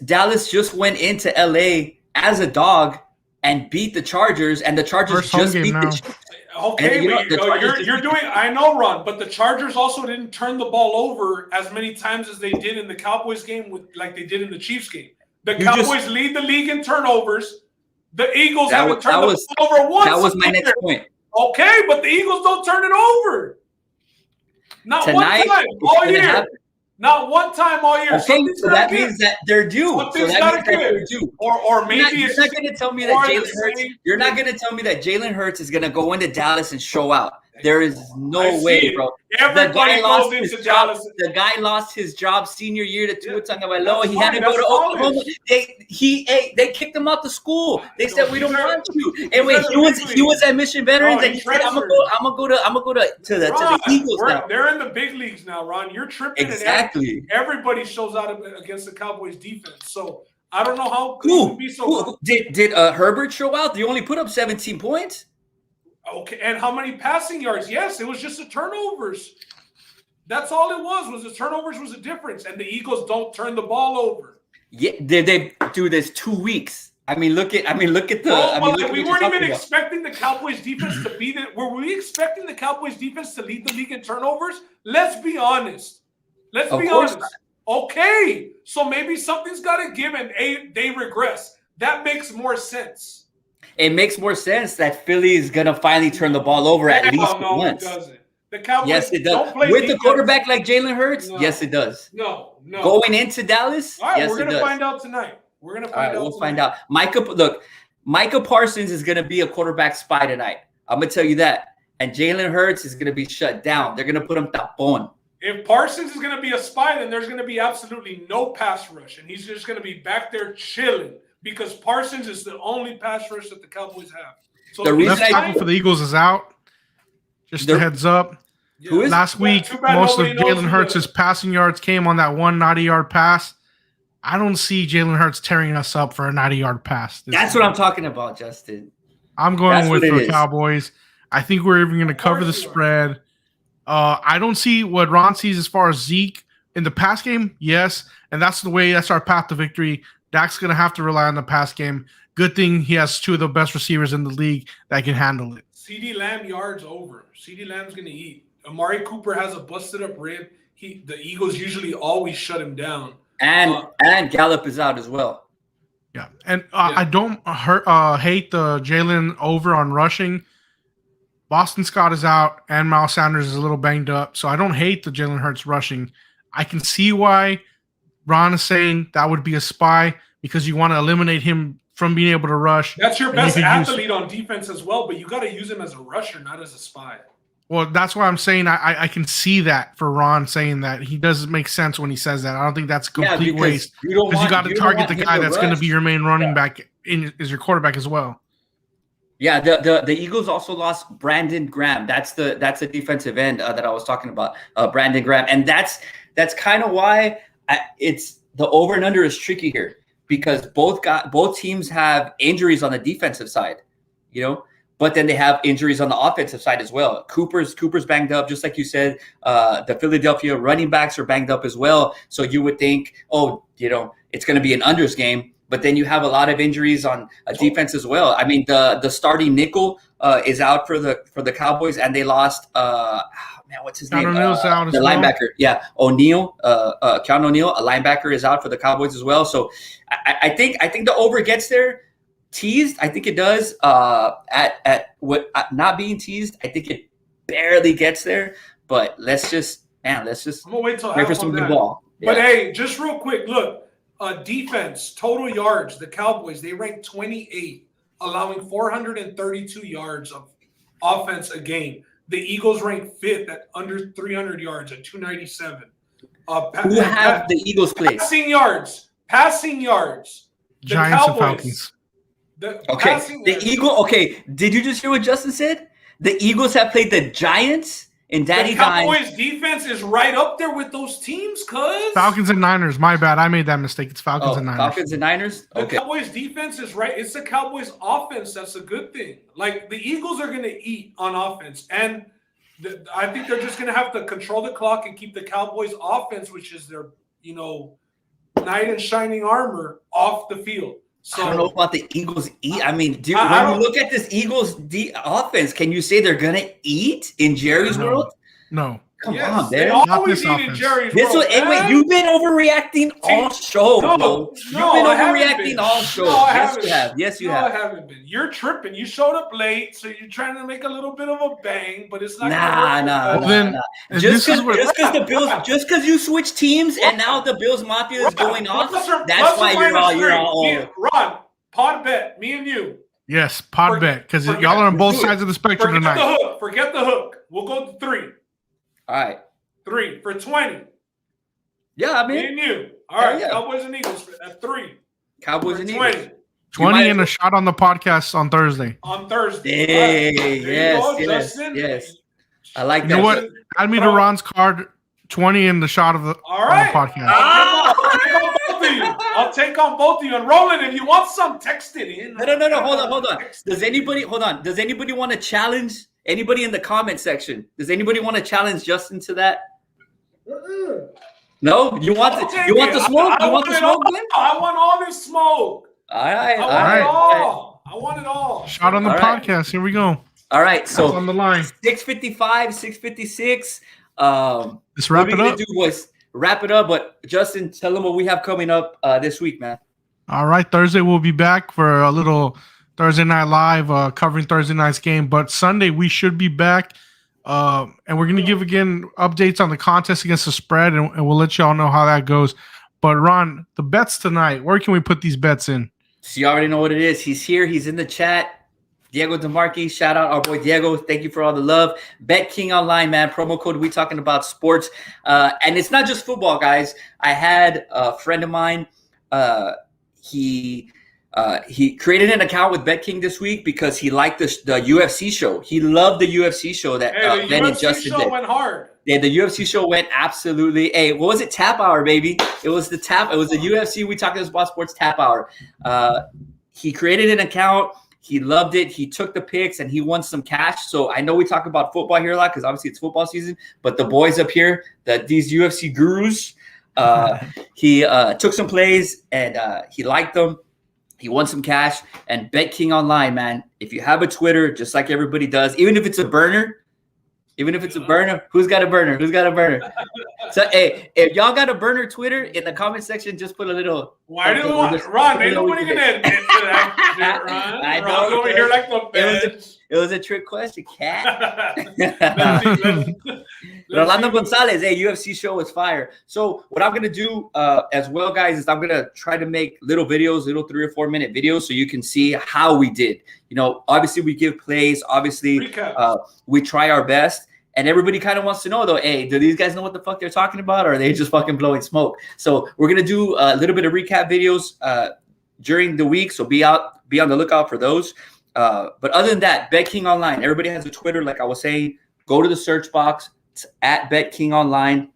[SPEAKER 6] Dallas just went into LA as a dog and beat the Chargers, and the Chargers just beat the Chiefs.
[SPEAKER 4] Okay, you're doing. I know, Ron, but the Chargers also didn't turn the ball over as many times as they did in the Cowboys game, like they did in the Chiefs game. The Cowboys lead the league in turnovers. The Eagles haven't turned the ball over once.
[SPEAKER 6] That was my next point.
[SPEAKER 4] Okay, but the Eagles don't turn it over. Not
[SPEAKER 6] tonight,
[SPEAKER 4] one time all year. Not one time all year.
[SPEAKER 6] Okay, so that means that they're due.
[SPEAKER 4] Something's not good. Or maybe
[SPEAKER 6] you're not going to tell me that Jalen Hurts. You're not going to tell me that Jalen Hurts is going to go into Dallas and show out. There is no way, bro.
[SPEAKER 4] Everybody goes into Dallas.
[SPEAKER 6] The guy lost his job senior year to Tua Tagovailoa. He had to go to Oklahoma. They kicked him out the school. They said we don't want you. And wait, he was at Mission Veterans, and he said, "I'm gonna go to the Eagles now."
[SPEAKER 4] They're in the big leagues now, Ron. You're tripping.
[SPEAKER 6] Exactly.
[SPEAKER 4] And everybody shows out against the Cowboys defense. So I don't know how you can be so.
[SPEAKER 6] Did Herbert show out? They only put up 17 points.
[SPEAKER 4] Okay, and how many passing yards? Yes, it was just the turnovers. That's all it was the turnovers was the difference. And the Eagles don't turn the ball over.
[SPEAKER 6] Yeah, they do this 2 weeks. Look at the.
[SPEAKER 4] We weren't even expecting the Cowboys defense to be there. Were we expecting the Cowboys defense to lead the league in turnovers? Let's be honest. Let's be honest. Okay, so maybe something's got to give and they regress. That makes more sense.
[SPEAKER 6] It makes more sense that Philly is going to finally turn the ball over at least once.
[SPEAKER 4] It doesn't. The Cowboys
[SPEAKER 6] yes, it does. With the quarterback like Jalen Hurts, yes, it does.
[SPEAKER 4] No.
[SPEAKER 6] Going into Dallas,
[SPEAKER 4] all right,
[SPEAKER 6] yes,
[SPEAKER 4] we're going to find out tonight. We'll
[SPEAKER 6] find out. Micah Parsons is going to be a quarterback spy tonight. I'm going to tell you that. And Jalen Hurts is going to be shut down. They're going to put him tapon.
[SPEAKER 4] If Parsons is going to be a spy, then there's going to be absolutely no pass rush. And he's just going to be back there chilling. Because Parsons is the only pass rush that the Cowboys have. So
[SPEAKER 5] the left tackle for the Eagles is out. Just a heads up.
[SPEAKER 6] Yeah.
[SPEAKER 5] Last week, most of Jalen Hurts' passing yards came on that one 90-yard pass. I don't see Jalen Hurts tearing us up for a 90-yard pass.
[SPEAKER 6] That's what I'm talking about, Justin.
[SPEAKER 5] I'm going with the Cowboys. I think we're even going to cover the spread. I don't see what Ron sees as far as Zeke in the pass game. Yes, and that's our path to victory. Dak's going to have to rely on the pass game. Good thing he has 2 of the best receivers in the league that can handle it.
[SPEAKER 4] CeeDee Lamb yards over. CeeDee Lamb's going to eat. Amari Cooper has a busted up rib. The Eagles usually always shut him down.
[SPEAKER 6] And Gallup is out as well.
[SPEAKER 5] Yeah, and I don't hate the Jalen over on rushing. Boston Scott is out, and Miles Sanders is a little banged up, so I don't hate the Jalen Hurts rushing. I can see why Ron is saying that would be a spy because you want to eliminate him from being able to rush.
[SPEAKER 4] That's your best athlete on defense as well, but you got to use him as a rusher, not as a spy.
[SPEAKER 5] Well, that's why I'm saying I can see that for Ron saying that. He doesn't make sense when he says that. I don't think that's a complete waste because you got to target the guy that's going to be your main running back is your quarterback as well.
[SPEAKER 6] Yeah, the Eagles also lost Brandon Graham. That's the defensive end that I was talking about, Brandon Graham, and that's kind of why it's the over and under is tricky here because both teams have injuries on the defensive side, but then they have injuries on the offensive side as well. Cooper's banged up, just like you said. The Philadelphia running backs are banged up as well. So you would think, it's going to be an unders game. But then you have a lot of injuries on defense as well. I mean, the starting nickel is out for the Cowboys, and they lost. What's his name?
[SPEAKER 5] O'Neill's out
[SPEAKER 6] the linebacker. Yeah, O'Neill, Keanu O'Neill, a linebacker, is out for the Cowboys as well. So I think the over gets there. Teased, I think it does. At what not being teased, I think it barely gets there. But let's just
[SPEAKER 4] I'm gonna wait till
[SPEAKER 6] wait for some good ball.
[SPEAKER 4] But hey, just real quick, look. Defense, total yards, the Cowboys, they rank 28, allowing 432 yards of offense a game. The Eagles rank 5th at under 300 yards at 297.
[SPEAKER 6] Who have the Eagles placed?
[SPEAKER 4] Passing yards. The
[SPEAKER 5] Giants
[SPEAKER 4] Cowboys,
[SPEAKER 5] and Falcons.
[SPEAKER 6] Okay, did you just hear what Justin said? The Eagles have played the Giants. And Daddy
[SPEAKER 4] the Cowboys' defense is right up there with those teams, cuz.
[SPEAKER 5] Falcons and Niners. My bad. I made that mistake. It's Falcons and Niners.
[SPEAKER 6] Falcons and Niners?
[SPEAKER 4] Okay. The Cowboys' defense is right. It's the Cowboys' offense that's a good thing. Like, the Eagles are going to eat on offense. And I think they're just going to have to control the clock and keep the Cowboys' offense, which is their, knight in shining armor, off the field. So,
[SPEAKER 6] I don't know about the Eagles eat. I mean, when you look at this Eagles offense, can you say they're gonna eat in Jerry's world?
[SPEAKER 5] No.
[SPEAKER 6] Come on, man.
[SPEAKER 4] They always eat in Jerry's world.
[SPEAKER 6] Wait, you've been overreacting all show, bro. You've been overreacting all show. Yes, you have. Yes, you have.
[SPEAKER 4] No, I haven't been. You're tripping. You showed up late, so you're trying to make a little bit of a bang, but it's not.
[SPEAKER 6] Nah. Just because you switch teams and now the Bills Mafia is going off, that's why you're all.
[SPEAKER 4] Ron, pod bet, me and you.
[SPEAKER 5] Yes, pod bet, because y'all are on both sides of the spectrum tonight.
[SPEAKER 4] Forget the hook. We'll go to 3.
[SPEAKER 6] All right.
[SPEAKER 4] 3 for 20.
[SPEAKER 6] Yeah, I mean.
[SPEAKER 4] Me and you. All right. Yeah. Cowboys and Eagles at 3.
[SPEAKER 6] Cowboys and Eagles.
[SPEAKER 5] 20 and a shot on the podcast on Thursday.
[SPEAKER 6] Hey, yes. I like that.
[SPEAKER 5] You know what? Add me to Ron's card. 20 in the shot of the, on the podcast.
[SPEAKER 4] I'll take on both of you. And Roland, if you want some, text it in.
[SPEAKER 6] No. Hold on. Does anybody want to challenge? Anybody in the comment section? Does anybody want to challenge Justin to that? No, you want the smoke? You want the smoke?
[SPEAKER 4] I want all this smoke.
[SPEAKER 6] All right.
[SPEAKER 4] I want it all.
[SPEAKER 5] Shot on the podcast. Here we go.
[SPEAKER 6] All right. So
[SPEAKER 5] on the line.
[SPEAKER 6] 6:55, 6:56.
[SPEAKER 5] Let's wrap it up.
[SPEAKER 6] Wrap it up. But Justin, tell them what we have coming up this week, man.
[SPEAKER 5] All right. Thursday we'll be back for a little Thursday Night Live, covering Thursday night's game. But Sunday we should be back, and we're going to give again updates on the contest against the spread, and we'll let y'all know how that goes. But Ron, the bets tonight, where can we put these bets in?
[SPEAKER 6] So you already know what it is. He's here. He's in the chat. Diego DeMarchi, shout out our boy Diego. Thank you for all the love. Bet King Online, man. Promo code. We talking about sports, and it's not just football, guys. I had a friend of mine. He created an account with BetKing this week because he liked the UFC show. He loved the UFC show that Ben and Justin did.
[SPEAKER 4] Went hard.
[SPEAKER 6] Yeah, the UFC show went absolutely. Hey, what was it? Tap Hour, baby. It was the UFC. We talking about sports Tap Hour. He created an account. He loved it. He took the picks and he won some cash. So I know we talk about football here a lot because obviously it's football season. But the boys up here, these UFC gurus, he took some plays and he liked them. He won some cash. And BetKing Online, man, if you have a Twitter, just like everybody does, even if it's a burner, Even if it's a burner, who's got a burner? Who's got a burner? So, hey, if y'all got a burner Twitter, in the comment section, just put a little.
[SPEAKER 4] Why do you want Ron? Ain't nobody gonna admit to that shit, Ron.
[SPEAKER 6] I know.
[SPEAKER 4] Ron's over here like the best.
[SPEAKER 6] It was a trick question, cat.
[SPEAKER 4] Let's
[SPEAKER 6] Rolando Gonzalez, hey, UFC show is fire. So what I'm gonna do as well, guys, is I'm gonna try to make little videos, little 3 or 4 minute videos, so you can see how we did. You know, obviously we give plays, obviously we try our best. And everybody kind of wants to know, though, hey, do these guys know what the fuck they're talking about, or are they just fucking blowing smoke? So we're going to do a little bit of recap videos during the week, so be on the lookout for those. But other than that, Bet King Online, everybody has a Twitter, like I was saying. Go to the search box. It's at Bet King Online,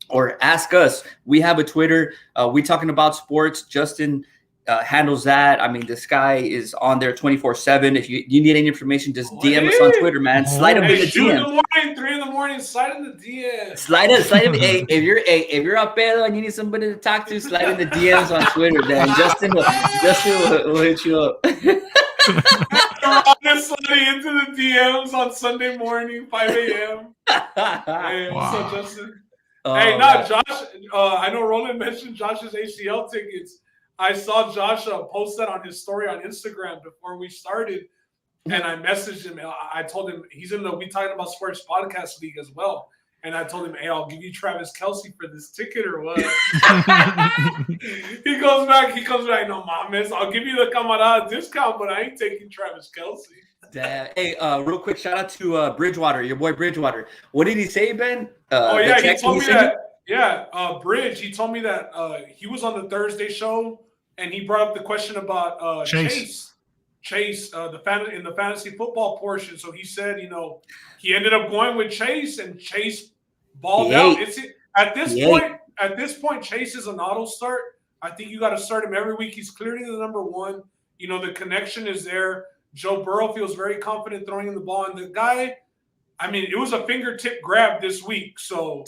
[SPEAKER 6] or ask us. We have a Twitter. We talking about sports. Justin handles that. I mean, this guy is on there 24/7. If you need any information, just DM us on Twitter, man. Slide him in the DM.
[SPEAKER 4] 3 in the morning, slide in the DM.
[SPEAKER 6] Slide in. Hey, if you're up there and you need somebody to talk to, slide in the DMs on Twitter. Then Justin will hit you up.
[SPEAKER 4] Ron is sliding into the DMs on Sunday morning, 5 a.m. Hey, what's up, Justin? Hey, Josh. I know Roland mentioned Josh's ACL tickets. I saw Josh post that on his story on Instagram before we started, and I messaged him. I told him he's in the We Talking About Sports podcast league as well, and I told him, "Hey, I'll give you Travis Kelce for this ticket or what?" He comes back. No, mames, I'll give you the camarada discount, but I ain't taking Travis Kelce.
[SPEAKER 6] Damn. Hey, real quick, shout out to Bridgewater, your boy Bridgewater. What did he say, Ben?
[SPEAKER 4] He told me that. Yeah, Bridge. He told me that he was on the Thursday show, and he brought up the question about Chase, in the fantasy football portion. So he said, he ended up going with Chase, and Chase balled out. At this point, Chase is an auto start. I think you got to start him every week. He's clearly the number one. The connection is there. Joe Burrow feels very confident throwing in the ball, and the guy, I mean, it was a fingertip grab this week. So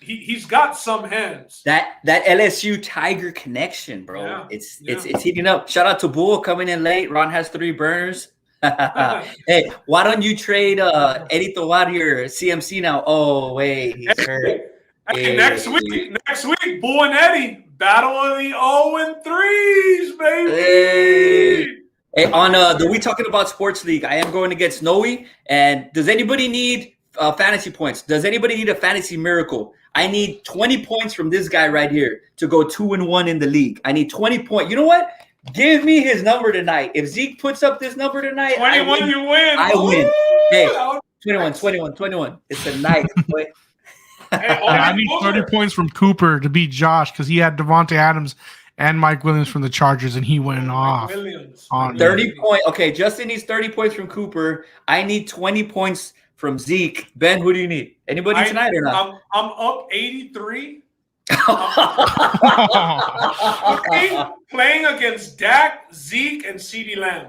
[SPEAKER 4] he's got some hands. That
[SPEAKER 6] LSU Tiger connection, bro. Yeah, it's heating up. Shout out to Bull coming in late. Ron has 3 burners. Hey, why don't you trade Eddie Tovar your CMC now? Oh wait, he's hurt.
[SPEAKER 4] Hey, next week, Bull and Eddie battle of the 0-3s, baby.
[SPEAKER 6] Hey, on the We Talking About Sports League, I am going against Noe. And does anybody need fantasy points? Does anybody need a fantasy miracle? I need 20 points from this guy right here to go 2-1 in the league. I need 20 points. You know what? Give me his number tonight. If Zeke puts up this number tonight,
[SPEAKER 4] 21, you win.
[SPEAKER 6] I win. Hey, 21. It's a night.
[SPEAKER 5] I need 30 points from Cooper to beat Josh because he had Devontae Adams and Mike Williams from the Chargers, and he went off.
[SPEAKER 6] On 30 points. Okay, Justin needs 30 points from Cooper. I need 20 points from Zeke. Ben, who do you need? Anybody tonight or not?
[SPEAKER 4] I'm up 83. Playing against Dak, Zeke, and CeeDee Lamb.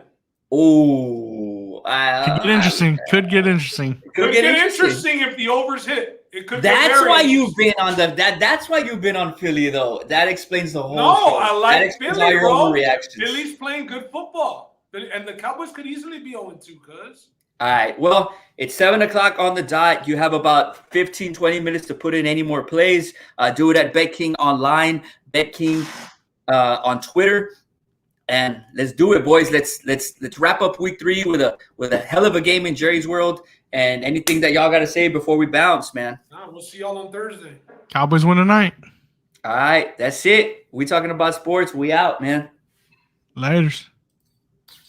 [SPEAKER 6] Oh,
[SPEAKER 5] could get interesting.
[SPEAKER 6] Could get interesting
[SPEAKER 4] if the overs hit. It could.
[SPEAKER 6] That's why you've been on That's why you've been on Philly, though. That explains the whole.
[SPEAKER 4] No, I like Philly, bro.
[SPEAKER 6] Reactions.
[SPEAKER 4] Philly's playing good football, and the Cowboys could easily be 0-2, cuz.
[SPEAKER 6] All right. Well, it's 7:00 on the dot. You have about 15, 20 minutes to put in any more plays. Do it at Bet King Online, Bet King on Twitter. And let's do it, boys. Let's wrap up week 3 with a hell of a game in Jerry's World. And anything that y'all got to say before we bounce, man?
[SPEAKER 4] We'll see y'all on Thursday.
[SPEAKER 5] Cowboys win tonight.
[SPEAKER 6] All right, that's it. We Talking About Sports. We out, man.
[SPEAKER 5] Laters.